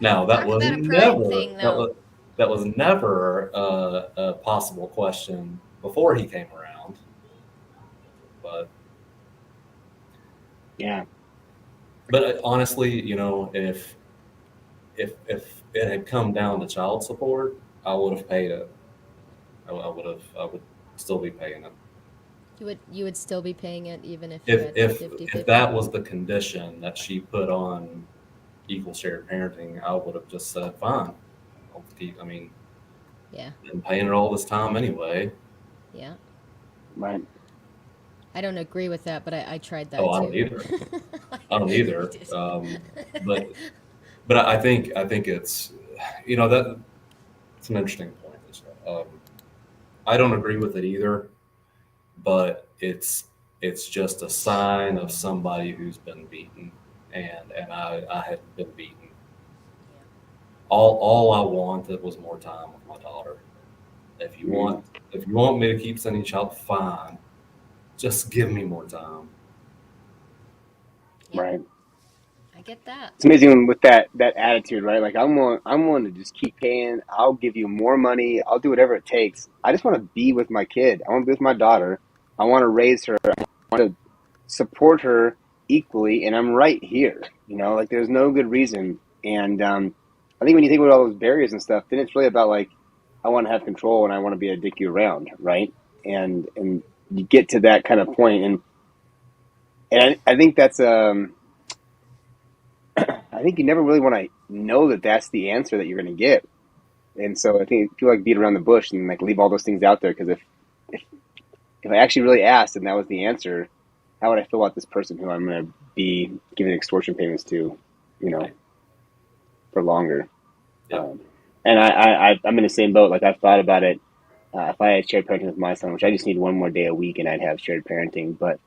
Now Talk about a pride thing, though. that was never a possible question before he came around. But Yeah. honestly, if it had come down to child support, I would have paid it. I would still be paying it. You would still be paying it even if you had 50-50? If that was the condition that she put on equal shared parenting, I would have just said, fine. I'll keep. Yeah. Been paying it all this time anyway. Yeah. Right. I don't agree with that, but I tried that Oh, too. I don't either. I don't either. Did. But I think it's that it's an interesting point. I don't agree with it either, but it's just a sign of somebody who's been beaten, and I had been beaten. All I wanted was more time with my daughter. If you want me to keep sending you child, fine. Just give me more time. Yeah. Right. I get that. It's amazing with that attitude, right? Like I'm willing to just keep paying. I'll give you more money. I'll do whatever it takes. I just want to be with my kid. I want to be with my daughter. I want to raise her. I want to support her equally, and I'm right here. Like there's no good reason. And I think when you think about all those barriers and stuff, then it's really about like I want to have control and I want to be a dick you around, right? And you get to that kind of point, and I think that's I think you never really want to know that that's the answer that you're going to get. And so I think people like beat around the bush and like leave all those things out there, because if I actually really asked and that was the answer, how would I feel about this person who I'm going to be giving extortion payments to, for longer? Yeah. And I'm in the same boat. Like I've thought about it. If I had shared parenting with my son, which I just need one more day a week, and I'd have shared parenting. But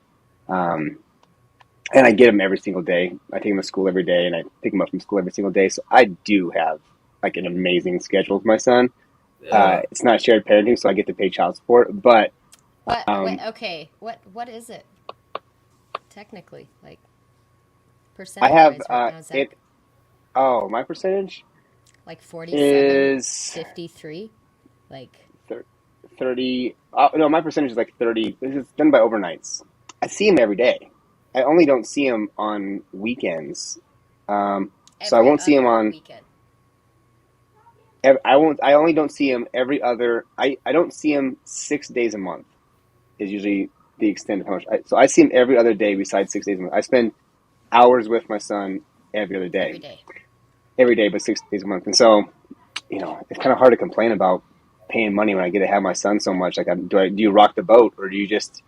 and I get him every single day. I take him to school every day, and I pick him up from school every single day. So I do have like an amazing schedule with my son. Yeah. It's not shared parenting, so I get to pay child support. But What? Wait, okay. What is it? Technically, like I have percentage-wise right now, Zach? it. Oh, my percentage Like 47, is 53? Like 30. No, my percentage is like 30. This is done by overnights. I see him every day. I only don't see him on weekends. So I won't see him on weekend. I only don't see him every other. I don't see him 6 days a month. Is usually the extent of how much. So I see him every other day besides 6 days a month. I spend hours with my son every other day. Every day, but 6 days a month. And so, it's kind of hard to complain about paying money when I get to have my son so much. Like, do you rock the boat, or do you just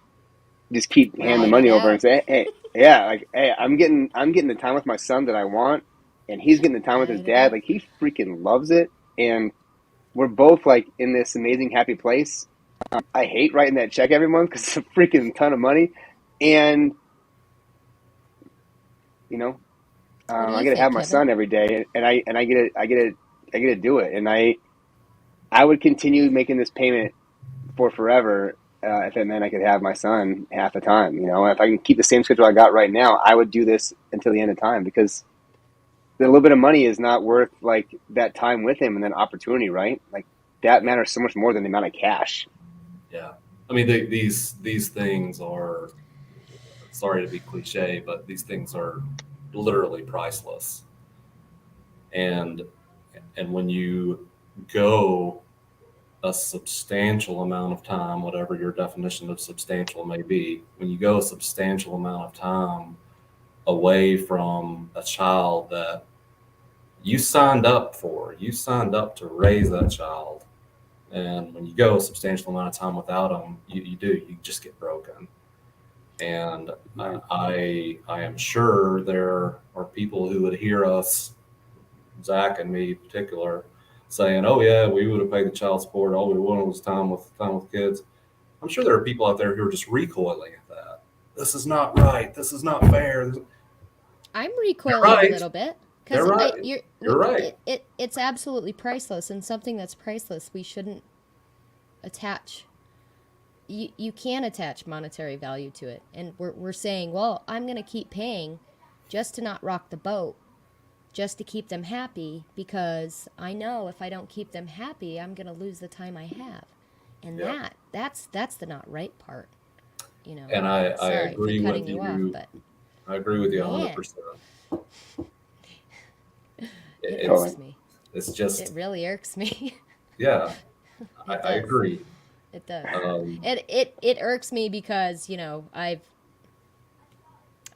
keep handing the money over and say, hey, I'm getting the time with my son that I want, and he's getting the time with his dad. Like, he freaking loves it, and we're both like in this amazing happy place. I hate writing that check every month because it's a freaking ton of money, and I get to have my son every day, and I get to do it, and I would continue making this payment for forever if it meant I could have my son half the time. If I can keep the same schedule I got right now, I would do this until the end of time, because the little bit of money is not worth like that time with him and then opportunity, right? Like that matters so much more than the amount of cash. Yeah. I mean, these things are, sorry to be cliche, but these things are literally priceless. And when you go a substantial amount of time, whatever your definition of substantial may be, when you go a substantial amount of time away from a child that you signed up for, you signed up to raise that child, And when you go a substantial amount of time without them, you just get broken. And I am sure there are people who would hear us, Zach and me in particular, saying, "Oh yeah, we would have paid the child support. All we wanted was time with kids." I'm sure there are people out there who are just recoiling at that. This is not right. This is not fair. I'm recoiling right. a little bit They're because right. You're right. it's absolutely priceless, and something that's priceless we shouldn't attach. You can attach monetary value to it, and we're saying, well, I'm going to keep paying just to not rock the boat, just to keep them happy, because I know if I don't keep them happy, I'm going to lose the time I have, and Yep. that's the not right part, you know. And I Sorry agree for with cutting you off, but I agree with you man, 100%. it It's irks me. it's It just really irks me. yeah. I It does. agree. It does. Um, It irks me because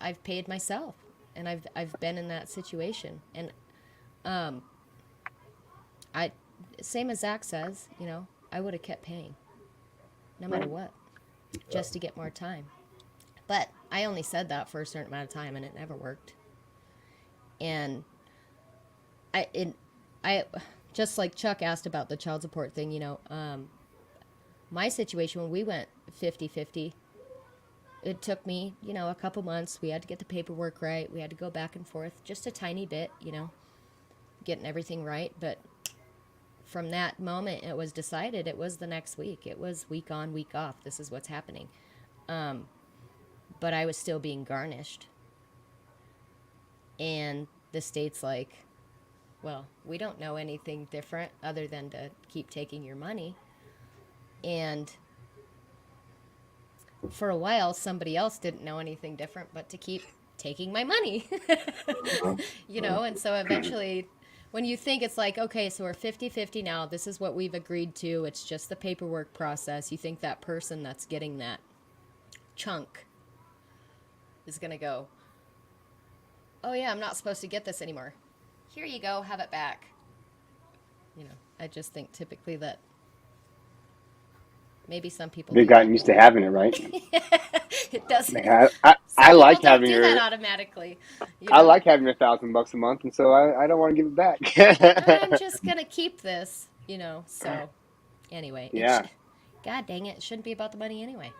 I've paid myself, and I've been in that situation, and I same as Zach says, I would have kept paying, no matter what, just to get more time. But I only said that for a certain amount of time, and it never worked. And I just like Chuck asked about the child support thing, my situation when we went 50-50, it took me, a couple months. We had to get the paperwork right. We had to go back and forth just a tiny bit, getting everything right. But from that moment, it was decided. It was the next week. It was week on, week off. This is what's happening. But I was still being garnished. And the state's like, well, we don't know anything different other than to keep taking your money. And for a while, somebody else didn't know anything different but to keep taking my money. And so eventually, when you think it's like, okay, so we're 50-50 now, this is what we've agreed to, it's just the paperwork process, you think that person that's getting that chunk is going to go, oh yeah, I'm not supposed to get this anymore. Here you go, have it back. I just think typically that maybe some people They've gotten used to having it, right? It doesn't. I Some like people don't having do your. that automatically. I like having $1,000 a month, and so I don't want to give it I'm back. just gonna keep this, So anyway, Yeah, God dang it, shouldn't be about the money anyway.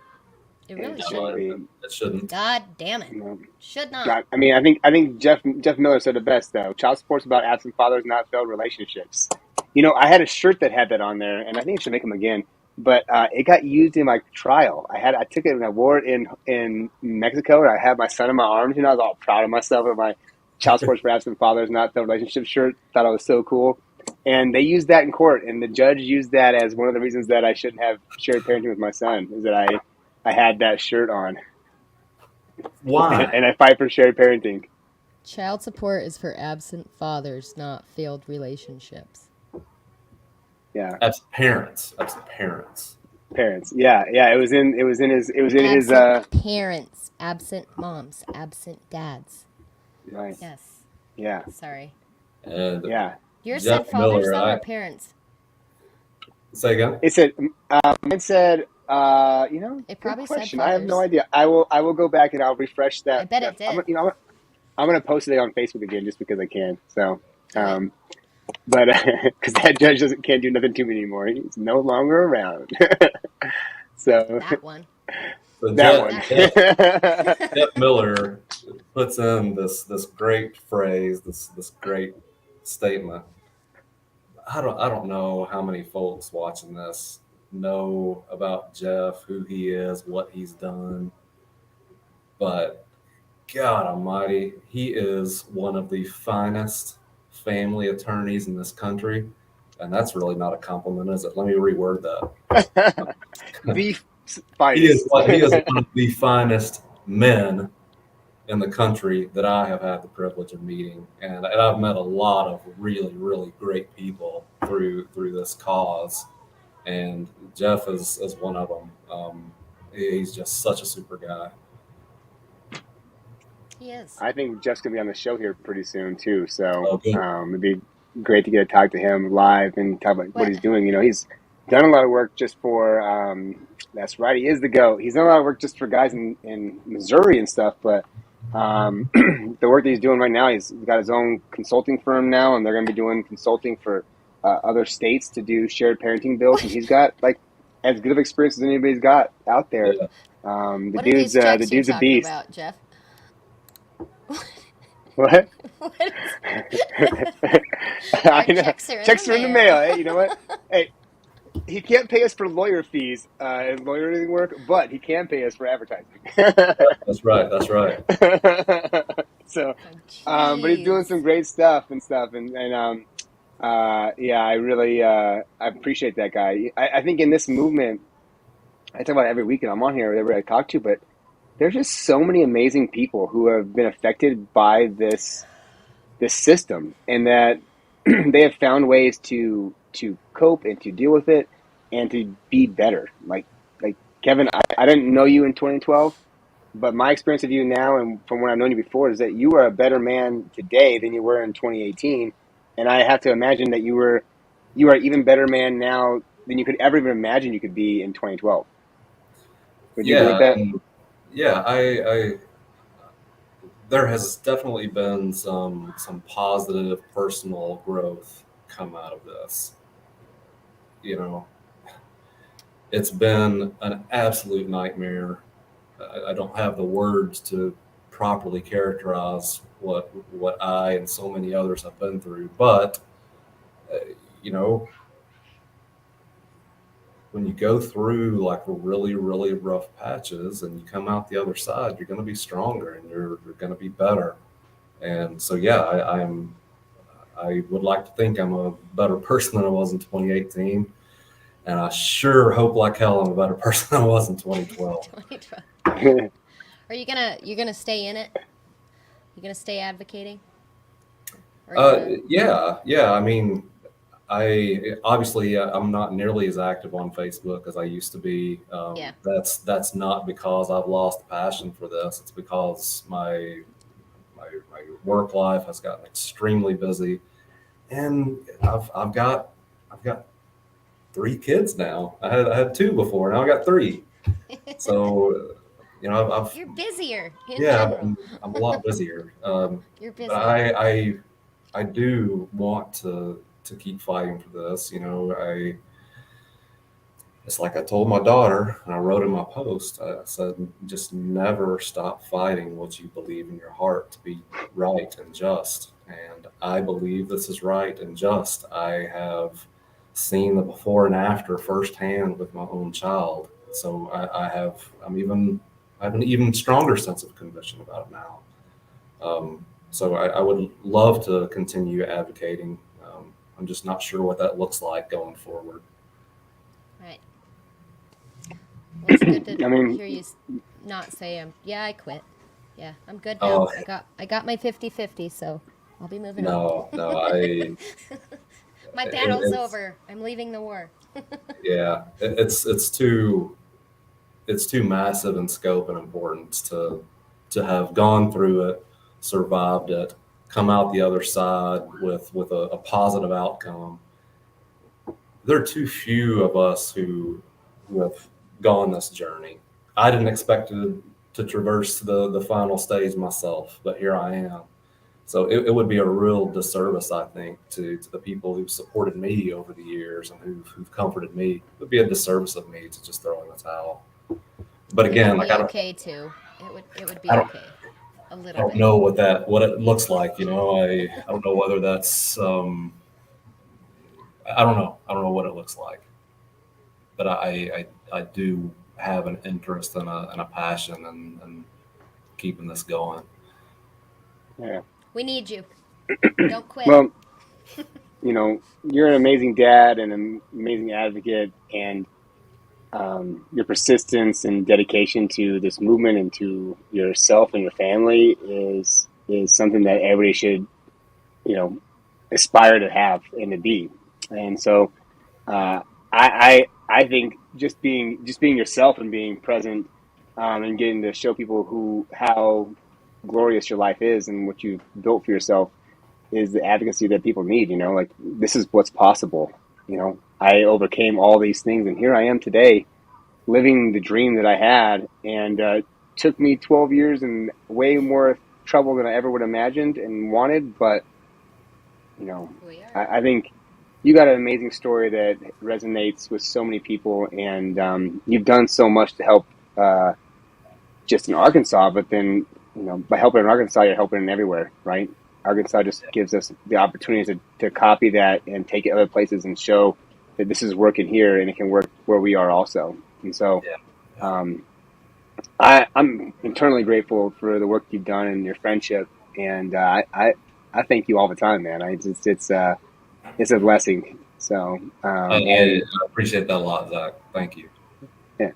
It it really shouldn't shouldn't. be. it shouldn't. God damn it, You know, should not. God, I mean, I think Jeff Miller said it best though. Child support's about absent fathers, not failed relationships. I had a shirt that had that on there, and I think I should make them again. But it got used in my trial. I took it and I wore it in Mexico, and I had my son in my arms. I was all proud of myself with my child support's for absent fathers, not failed relationship shirt. Thought I was so cool. And they used that in court, and the judge used that as one of the reasons that I shouldn't have shared parenting with my son, is that I had that shirt on. Why? And I fight for shared parenting. Child support is for absent fathers, not failed relationships. Yeah, As parents. As parents. parents. Yeah. It was in his. Absent parents, absent moms, absent dads. Right. Yes. Yeah. Sorry. And Yeah. Yours Jeff said fathers Miller, though, I or parents? say again. It said. Mine said. It Good probably said question. I have no fathers. idea. I will go back and I'll refresh that. I bet it did. I'm gonna post it on Facebook again just because I can. So, Okay. but because that judge can't do nothing to me anymore. He's no longer around. So That one. So that one. Jeff Miller puts in this great phrase, this great statement. I don't know how many folks watching this know about Jeff, who he is, what he's done, but God Almighty, he is one of the finest family attorneys in this country, and that's really not a compliment, is it? Let me reword that. The He is finest. one of the finest men in the country that I have had the privilege of meeting, and I've met a lot of really, really great people through this cause, and Jeff is one of them. He's just such a super guy. He is. I think Jeff's gonna be on the show here pretty soon too. So Oh, good. it'd be great to get to talk to him live and talk about what he's doing. done a lot of work just for that's right, he is the GOAT. He's done a lot of work just for guys in Missouri and stuff, but the work that he's doing right now, he's got his own consulting firm now, and they're going to be doing consulting for other states to do shared parenting bills, and he's got like as good of experience as anybody's got out there. Yeah. What are these The checks you're dude's a talking beast. about, Jeff? What? What is, I our know. checks are in Checks the are in the mail. Hey, you know what? Hey, he can't pay us for lawyer fees and lawyering work, but he can pay us for advertising. That's right. That's right. So, Oh, but he's doing jeez. some great stuff and stuff, and yeah, I really I appreciate that guy. I think in this movement, I talk about it every week, and I'm on here with everybody I talk to, but there's just so many amazing people who have been affected by this system, and that they have found ways to cope and to deal with it and to be better. Like Kevin, I didn't know you in 2012, but my experience of you now and from when I've known you before is that you are a better man today than you were in 2018, and I have to imagine that you are an even better man now than you could ever even imagine you could be in 2012. Would you agree with Yeah, that? and yeah, I there has definitely been some positive personal growth come out of this. You know, it's been an absolute nightmare. I don't have the words to properly characterize what I and so many others have been through, but uh, you know, when you go through like really, really rough patches and you come out the other side, you're going to be stronger and you're going to be better. And so, yeah, I would like to think I'm a better person than I was in 2018. And I sure hope like hell I'm a better person than I was in 2012. 2012. Are you gonna stay in it? You gonna stay advocating? Or are you gonna? Yeah, yeah. I mean, I obviously I'm not nearly as active on Facebook as I used to be. Yeah. That's not because I've lost passion for this. It's because my work life has gotten extremely busy, and I've got three kids now. I had two before, now I got three. So you know I've You're busier in yeah general. I'm a lot busier. You're But busier. I do want to keep fighting for this. You know, I it's like I told my daughter, and I wrote in my post. I said, just never stop fighting what you believe in your heart to be right and just. And I believe this is right and just. I have seen the before and after firsthand with my own child. So I have an even stronger sense of conviction about it now. So I would love to continue advocating. I'm just not sure what that looks like going forward. Right. Well, it's good to I mean, hear you not say yeah, I quit. Yeah, I'm good now. Oh, I got my 50-50, so I'll be moving on. no, no, I My battle's it's over. I'm leaving the war. yeah, it's too massive in scope and importance to have gone through it, survived it, come out the other side with a positive outcome. There are too few of us who have gone this journey. I didn't expect to traverse the final stage myself, but here I am. So it would be a real disservice, I think, to the people who've supported me over the years and who've comforted me. It would be a disservice of me to just throw in the towel. But It would again, like be okay too. It would be I don't, okay. A I little don't bit. know what it looks like. You know, I don't know whether that's I don't know what it looks like. But I do have an interest and a passion and keeping this going. yeah. We need you. Don't quit. Well, you're an amazing dad and an amazing advocate, and your persistence and dedication to this movement and to yourself and your family is something that everybody should, you know, aspire to have and to be. And so, uh, I think just being yourself and being present, and getting to show people who how glorious your life is and what you've built for yourself is the advocacy that people need. Like this is what's possible. I overcame all these things, and here I am today, living the dream that I had, and took me 12 years and way more trouble than I ever would have imagined and wanted. But We are. I think you got an amazing story that resonates with so many people, and you've done so much to help just in Arkansas, but then by helping in Arkansas, you're helping everywhere, right? Arkansas just gives us the opportunity to copy that and take it other places and show that this is working here and it can work where we are also. And so I'm eternally grateful for the work you've done and your friendship, and I thank you all the time, man. It's a blessing. So I appreciate that a lot, Zach. Thank you. Yeah,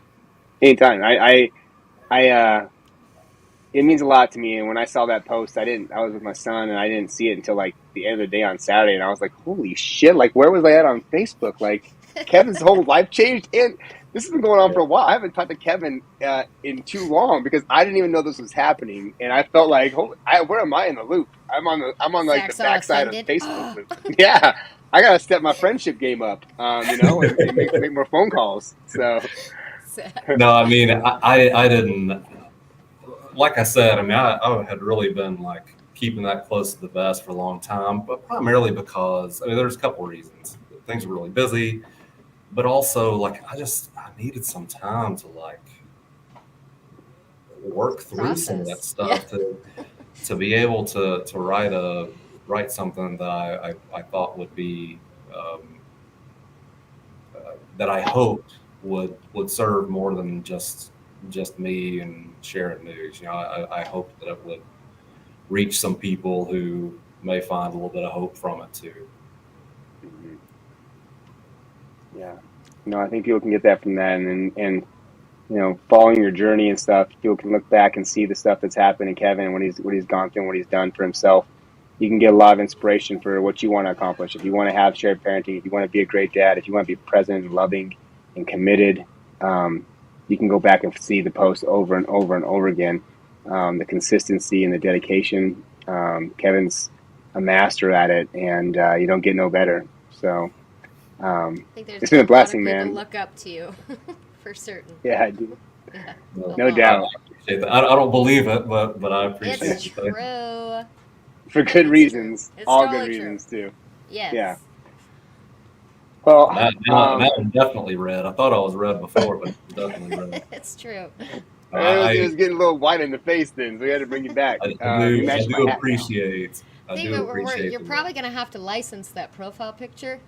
anytime. It means a lot to me. And when I saw that post, I was with my son and I didn't see it until like the end of the day on Saturday. And I was like, holy shit, like where was I at on Facebook? Like Kevin's whole life changed. And this has been going on for a while. I haven't talked to Kevin in too long because I didn't even know this was happening. And I felt like, where am I in the loop? I'm on like Zach's the all backside of offended. Facebook. Yeah. I got to step my friendship game up, and make more phone calls. So, No, I mean, I didn't, like I said, I mean, I had really been like keeping that close to the vest for a long time, but primarily because, I mean, there's a couple of reasons. Things were really busy, but also like I needed some time to like work through some of that Process. stuff to be able to write something that I thought would be that I hoped would serve more than just me and sharing news. I hoped that it would reach some people who may find a little bit of hope from it too. yeah, I think people can get that from that, and following your journey and stuff, people can look back and see the stuff that's happened in Kevin, what he's gone through, and what he's done for himself. You can get a lot of inspiration for what you want to accomplish. If you want to have shared parenting, if you want to be a great dad, if you want to be present and loving and committed, you can go back and see the posts over and over and over again. The consistency and the dedication. Kevin's a master at it, and you don't get no better. So I think there's it's been a blessing, lot of people man. look up to you, for certain. Yeah, I do. Yeah. No doubt. I appreciate that. I don't believe it, but I appreciate It's it. true. For good It's reasons. true. It's All totally good true. reasons, too. Yes. Yeah. Well, Now I'm definitely red. I thought I was red before, but I'm definitely red. It's true. it was getting a little white in the face then, so we had to bring you back. You matched my hat now. Appreciate. You're probably going to have to license that profile picture.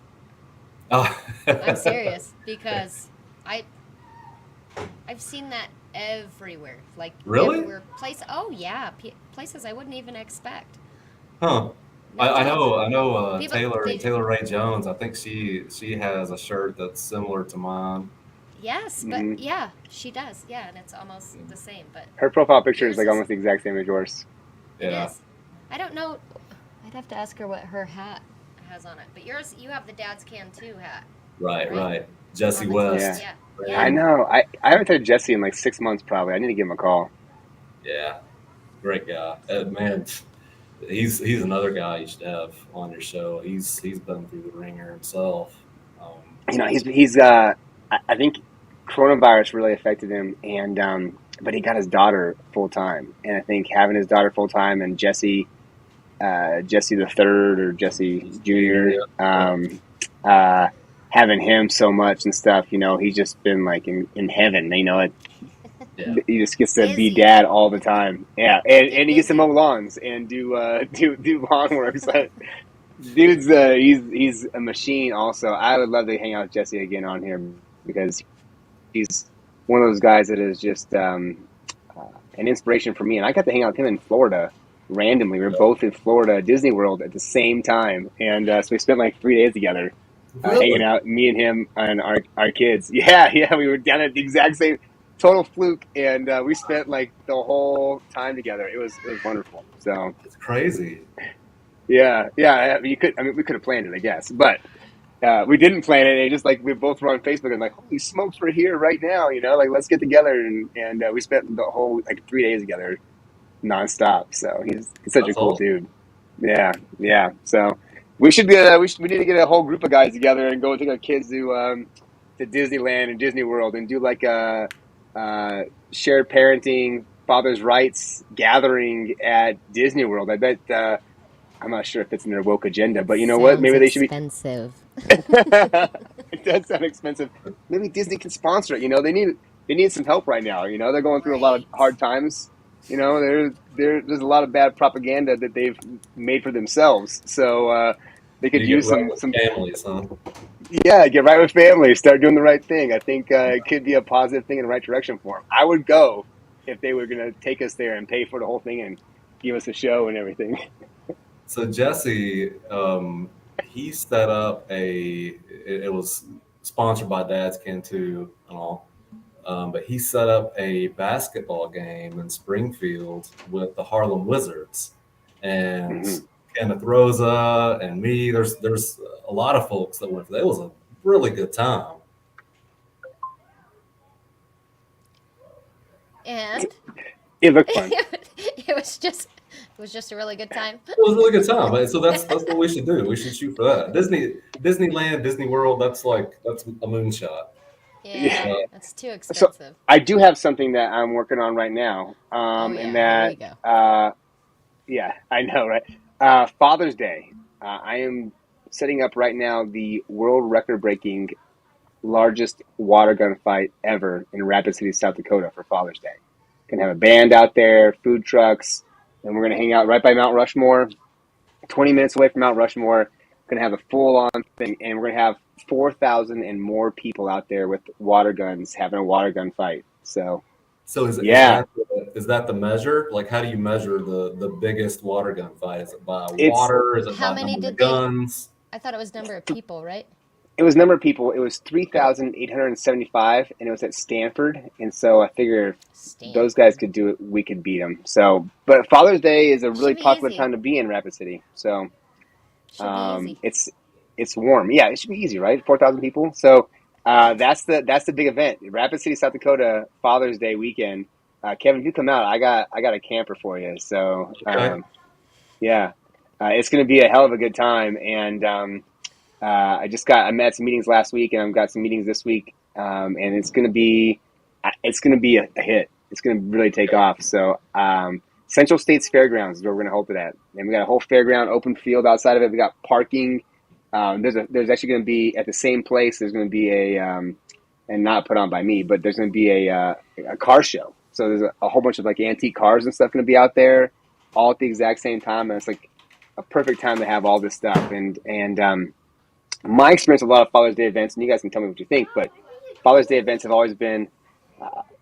Oh. I'm serious, because I've seen that everywhere. Like Really? everywhere. Oh yeah, places I wouldn't even expect. Huh. No I joke. know People- Taylor Ray Jones. I think she has a shirt that's similar to mine. Yes, but yeah, she does. Yeah, and it's almost the same. But her profile picture is yours like is- almost the exact same as yours. Yeah. It is. I don't know. I'd have to ask her what her hat has on it. But yours, you have the Dad's Can Too hat. Right. Jesse On the West. top. Right. Yeah. I know. I haven't talked to Jesse in like 6 months probably. I need to give him a call. Yeah. Great guy. Man, he's another guy you should have on your show. He's been through the ringer himself. He's I think coronavirus really affected him, and but he got his daughter full time, and I think having his daughter full time and Jesse the third or Jesse Junior, having him so much and stuff, he's just been like in heaven. He just gets to be dad all the time. Yeah, and he gets to mow lawns and do lawn work. So, dude's he's a machine. Also, I would love to hang out with Jesse again on here because he's one of those guys that is just an inspiration for me. And I got to hang out with him in Florida randomly. We were both in Florida Disney World at the same time, and so we spent like 3 days together, hanging out. Me and him and our kids. Yeah, we were down at the exact same. Total fluke, and we spent like the whole time together. It was wonderful. So it's crazy. Yeah. We could have planned it, I guess, but we didn't plan it. And just like we both were on Facebook and like, holy smokes, we're here right now. Like let's get together, and we spent the whole like 3 days together, nonstop. So he's such a cool dude. Yeah. So we need to get a whole group of guys together and go take our kids to Disneyland and Disney World and do like a shared parenting father's rights gathering at Disney World. I bet I'm not sure if it's in their woke agenda, but you know what? Sounds Maybe they should be. expensive. It does sound expensive. Maybe Disney can sponsor it. You know, they need some help right now. You know, they're going through a lot of Right. hard times. You know, there's a lot of bad propaganda that they've made for themselves. So they could You get use right with some families, huh? yeah, get right with family, start doing the right thing. I think it could be a positive thing in the right direction for them. I would go if they were going to take us there and pay for the whole thing and give us a show and everything. So Jesse, he set up it was sponsored by Dad's Can and all, but he set up a basketball game in Springfield with the Harlem Wizards, and Mhm. Kenneth Rosa and me. There's a lot of folks that went. It was a really good time. And It looked fun. it was just a really good time. It was a really good time. So that's what we should do. We should shoot for that. Disneyland, Disney World. That's a moonshot. Yeah, Yeah. that's too So expensive. I do have something that I'm working on right now. Oh And yeah, here we that, go. yeah, I know, right? Father's Day. I am setting up right now the world record breaking largest water gun fight ever in Rapid City, South Dakota for Father's Day. Gonna have a band out there, food trucks, and we're gonna hang out right by Mount Rushmore, 20 minutes away from Mount Rushmore. Gonna have a full on thing, and we're gonna have 4,000 and more people out there with water guns having a water gun fight. So So yeah, is that the measure? Like, how do you measure the biggest water gun fight? Is it by it's water? Is it How by many number of did they? guns? I thought it was number of people, right? it was number of people. It was Okay. 3,875, and it was at Stanford. And so I figure those guys Stanford. could do it. We could beat them. So, but Father's Day is a really Should be popular easy. time to be in Rapid City. So Should be easy. it's warm. Yeah, it should be easy, right? 4,000 people. So that's the big event. Rapid City, South Dakota, Father's Day weekend. Kevin, if you come out, I got a camper for you. So Okay. yeah, it's going to be a hell of a good time. And I met some meetings last week, and I've got some meetings this week. And it's going to be a hit. It's going to really take off. So Central States Fairgrounds is where we're going to hold it at, and we got a whole fairground, open field outside of it. We got parking. There's actually going to be at the same place. There's going to be and not put on by me, but there's going to be a car show. So there's a whole bunch of like antique cars and stuff going to be out there, all at the exact same time, and it's like a perfect time to have all this stuff. And my experience with a lot of Father's Day events, and you guys can tell me what you think, but Father's Day events have always been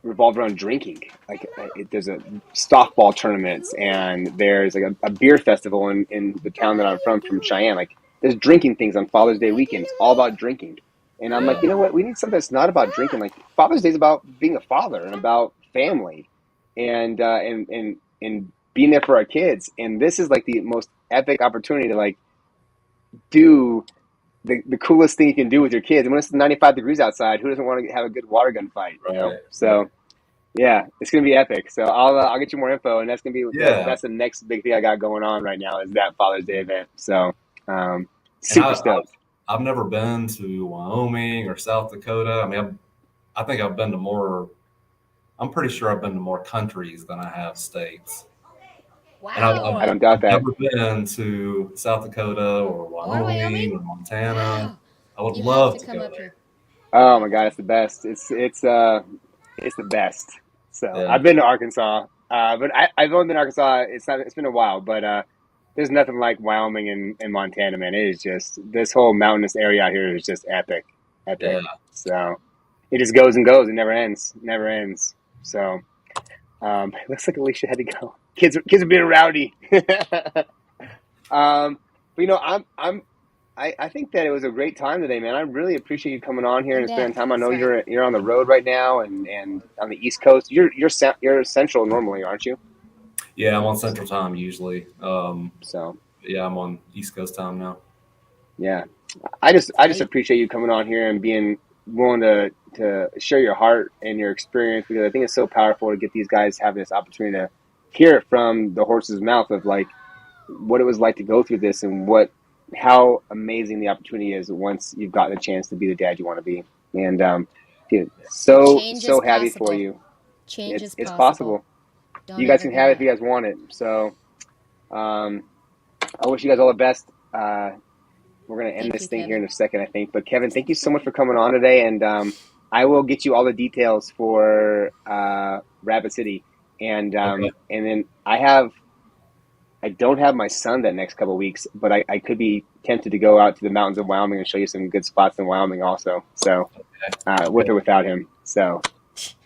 revolved around drinking. Like there's a softball tournaments, and there's like a beer festival in the town that I'm from Cheyenne. Like there's drinking things on Father's Day weekend. It's all about drinking. And I'm like, Yeah. you know what? We need something that's not about drinking. Like Father's Day is about being a father and about family, and being there for our kids. And this is like the most epic opportunity to like do the coolest thing you can do with your kids. And when it's 95 degrees outside, who doesn't want to have a good water gun fight? You know. Right. Right. So yeah, it's gonna be epic. So I'll get you more info, and that's gonna be Yeah. that's the next big thing I got going on right now is that Father's Day event. So And super stoked. I've never been to Wyoming or South Dakota. I mean, I think I've been to more. I'm pretty sure I've been to more countries than I have states. And I Wow. don't doubt I've that. never been to South Dakota or Or Wyoming? Wyoming or Montana. Wow. I would You have love to to come go up there. here. Oh my God, it's the best. It's the best. So Yeah. I've been to Arkansas, but I've only been to Arkansas. It's been a while, but there's nothing like Wyoming and Montana, man. It is just this whole mountainous area out here is just epic, Yeah. epic. So it just goes and goes. It never ends, never ends. So it looks like Alicia had to go. Kids are being rowdy. But you know, I think that it was a great time today, man. I really appreciate you coming on here I and spending bet. time. I know Sorry. you're on the road right now and on the East Coast. You're central normally, aren't you? Yeah, I'm on Central Time usually. So Yeah, I'm on East Coast time now. yeah, I just Great. appreciate you coming on here and being willing to share your heart and your experience, because I think it's so powerful to get these guys having this opportunity to hear it from the horse's mouth of like what it was like to go through this and what how amazing the opportunity is once you've gotten a chance to be the dad you want to be. And dude, so Change is happy for possible. you. Change is It's possible. possible. Don't You guys ever can give have it if up. you guys want it. So I wish you guys all the best. We're going to end Thank this you, thing here in Kevin. a second, I think. But Kevin, thank you so much for coming on today. And I will get you all the details for Rabbit City. And Okay. then I don't have my son that next couple of weeks, but I could be tempted to go out to the mountains of Wyoming and show you some good spots in Wyoming also. So with or without him. So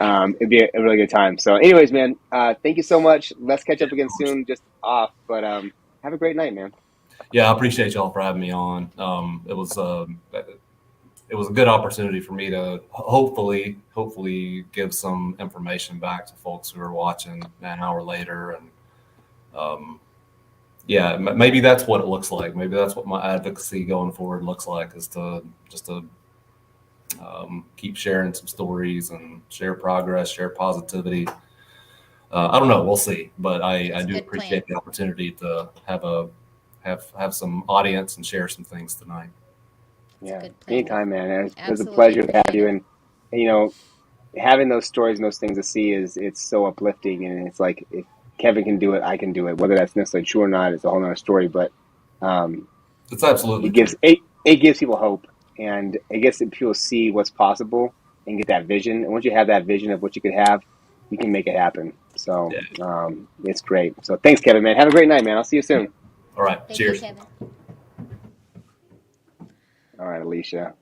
it'd be a really good time. So anyways, man, thank you so much. Let's catch Yeah, up of again course. soon, just off. But have a great night, man. Yeah, I appreciate y'all for having me on. It was a good opportunity for me to hopefully give some information back to folks who are watching an hour later. And yeah, maybe that's what it looks like. Maybe that's what my advocacy going forward looks like, is to just to keep sharing some stories and share progress, share positivity. I don't know, we'll see, but I It's a do good plan. appreciate the opportunity to have some audience and share some things tonight. It's a Yeah, good plan. anytime, man. It was a Absolutely pleasure to have appreciate you. it. And you know, having those stories and those things to see it's so uplifting. And it's like if Kevin can do it, I can do it. Whether that's necessarily true or not is a whole other story. But um, It's absolutely it true. gives people hope, and it gets people see what's possible and get that vision. And once you have that vision of what you could have, you can make it happen. So Yeah. it's great. So thanks, Kevin, man. Have a great night, man. I'll see you soon. All right. Thank you, Cheers. Kevin. All right, Alicia.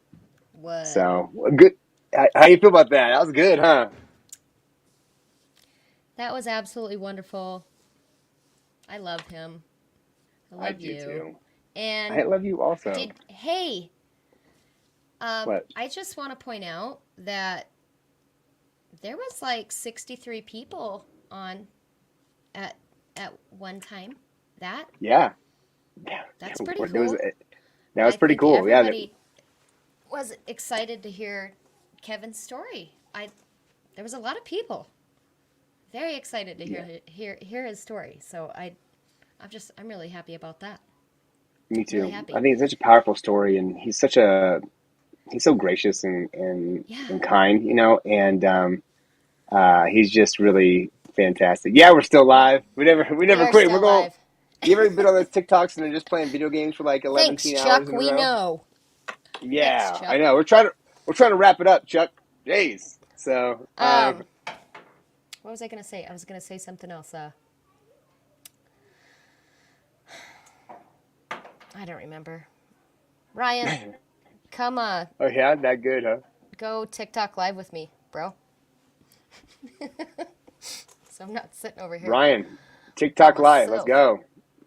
What? So good. How you feel about that? That was good, huh? That was absolutely wonderful. I love him. I I love do you. too. I And love you also. hey, What? I just want to point out that there was like 63 people on at one time. Yeah. That's pretty There was cool. that was I pretty think cool. Yeah. everybody was excited to hear Kevin's story. There was a lot of people very excited to Yeah. hear his story. So I'm really happy about that. Me Really too. I happy. think it's such a powerful story, and he's so gracious Yeah. and kind, and he's just really fantastic. Yeah, we're still live. We We never are quit. We're still going. live. You ever been on those TikToks and they're just playing video games for like 11 Thanks, 10 hours Chuck. in a We row? know. Thanks, Yeah, I Chuck. know. We're trying to wrap it up, Chuck. Jeez. So What was I gonna say? I was gonna say something else. I don't remember. Ryan, come oh yeah, that good, huh? go TikTok live with me, bro. So I'm not sitting over here Ryan, by TikTok live. Let's myself. go.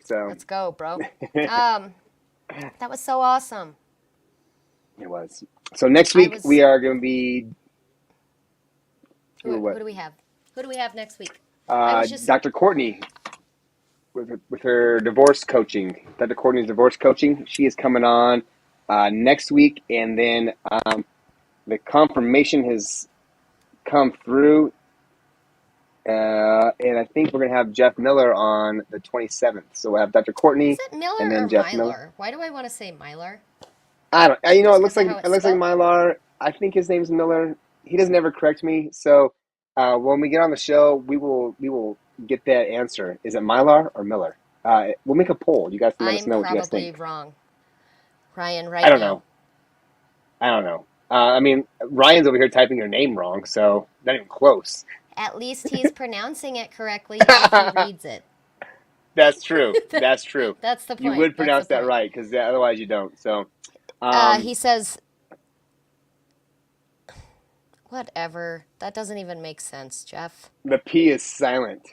So Let's go, bro. Um, that was so awesome. it was. So next I week was. we are going to be Who what? do we have? Who do we have next week? I was just. Dr. Courtney with her divorce coaching. Dr. Courtney's divorce coaching. She is coming on next week, and then the confirmation has come through, and I think we're going to have Jeff Miller on the 27th. So we'll have Dr. Is Courtney it Miller and then or Jeff Miller. Mylar? Why do I want to say Mylar? I don't. It Just looks because of like how it's spelled? Mylar. I think his name's Miller. He doesn't ever correct me. So when we get on the show, we will get that answer. Is it Mylar or Miller? We'll make a poll. You guys can let us I'm know what you guys probably think. wrong. Ryan, I right don't now. know. I don't know. I mean, Ryan's over here typing your name wrong, so not even close. At least he's pronouncing it correctly if he reads it. That's true. That's true. That's the You point. would That's pronounce the that point. right because otherwise you don't. So, He says, whatever. That doesn't even make sense, Jeff. the P is silent.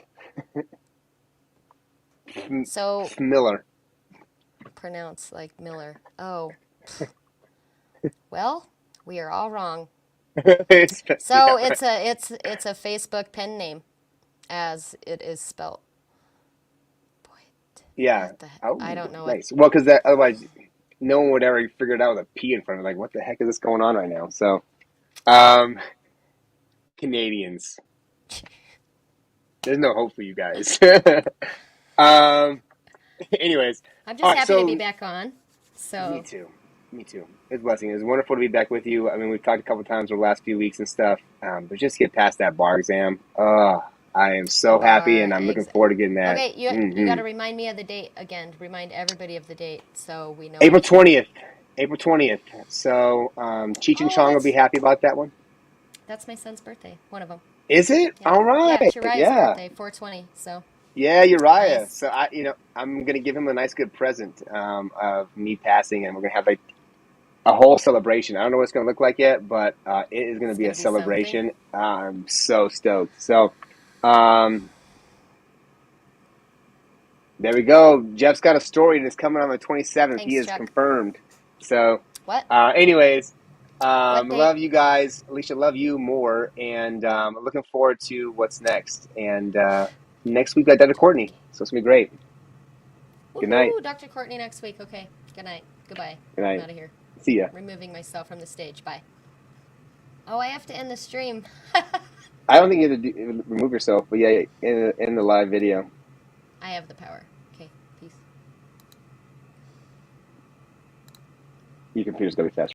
So Miller. pronounce like Miller. Oh, well, we are all wrong. So Yeah, right. it's a Facebook pen name, as it is spelled. Boy, Yeah. what the I Oh, don't know what. nice. Well, because that otherwise no one would ever figure it out with a P in front of it. Like, what the heck is this going on right now? So, um, Canadians, there's no hope for you guys. um, anyways, I'm all just right. happy to be So back on. So Me too. Me too. It's a blessing. It's wonderful to be back with you. I mean, we've talked a couple times over the last few weeks and stuff, but just get past that bar exam. I am so happy, and I'm looking forward to getting that. Okay, you got to remind me of the date again. Remind everybody of the date so we know. April 20th. April 20th. So Cheech and Chong will be happy about that one. That's my son's birthday. One of them. Is it? Yeah. All right. Yeah, it's Uriah's Yeah. birthday, 4/20. So. Yeah, Uriah. Nice. So I'm gonna give him a nice, good present of me passing, and we're gonna have like a whole celebration. I don't know what it's gonna look like yet, but it is gonna be a celebration. I'm so stoked. So, there we go. Jeff's got a story, and it's coming on the 27th. Thanks, he is Chuck. confirmed. So, What? Anyways, What date? love you guys. Alicia, love you more, and looking forward to what's next. And next week, I got Dr. Courtney, so it's gonna be great. Good night. Dr. Courtney next week. Okay. Good night. Goodbye. Good night. I'm out of here. See ya. Removing myself from the stage. Bye. Oh, I have to end the stream. I don't think you have to remove yourself, but yeah, in the live video. I have the power. Okay. Peace. Your computer's gonna be faster.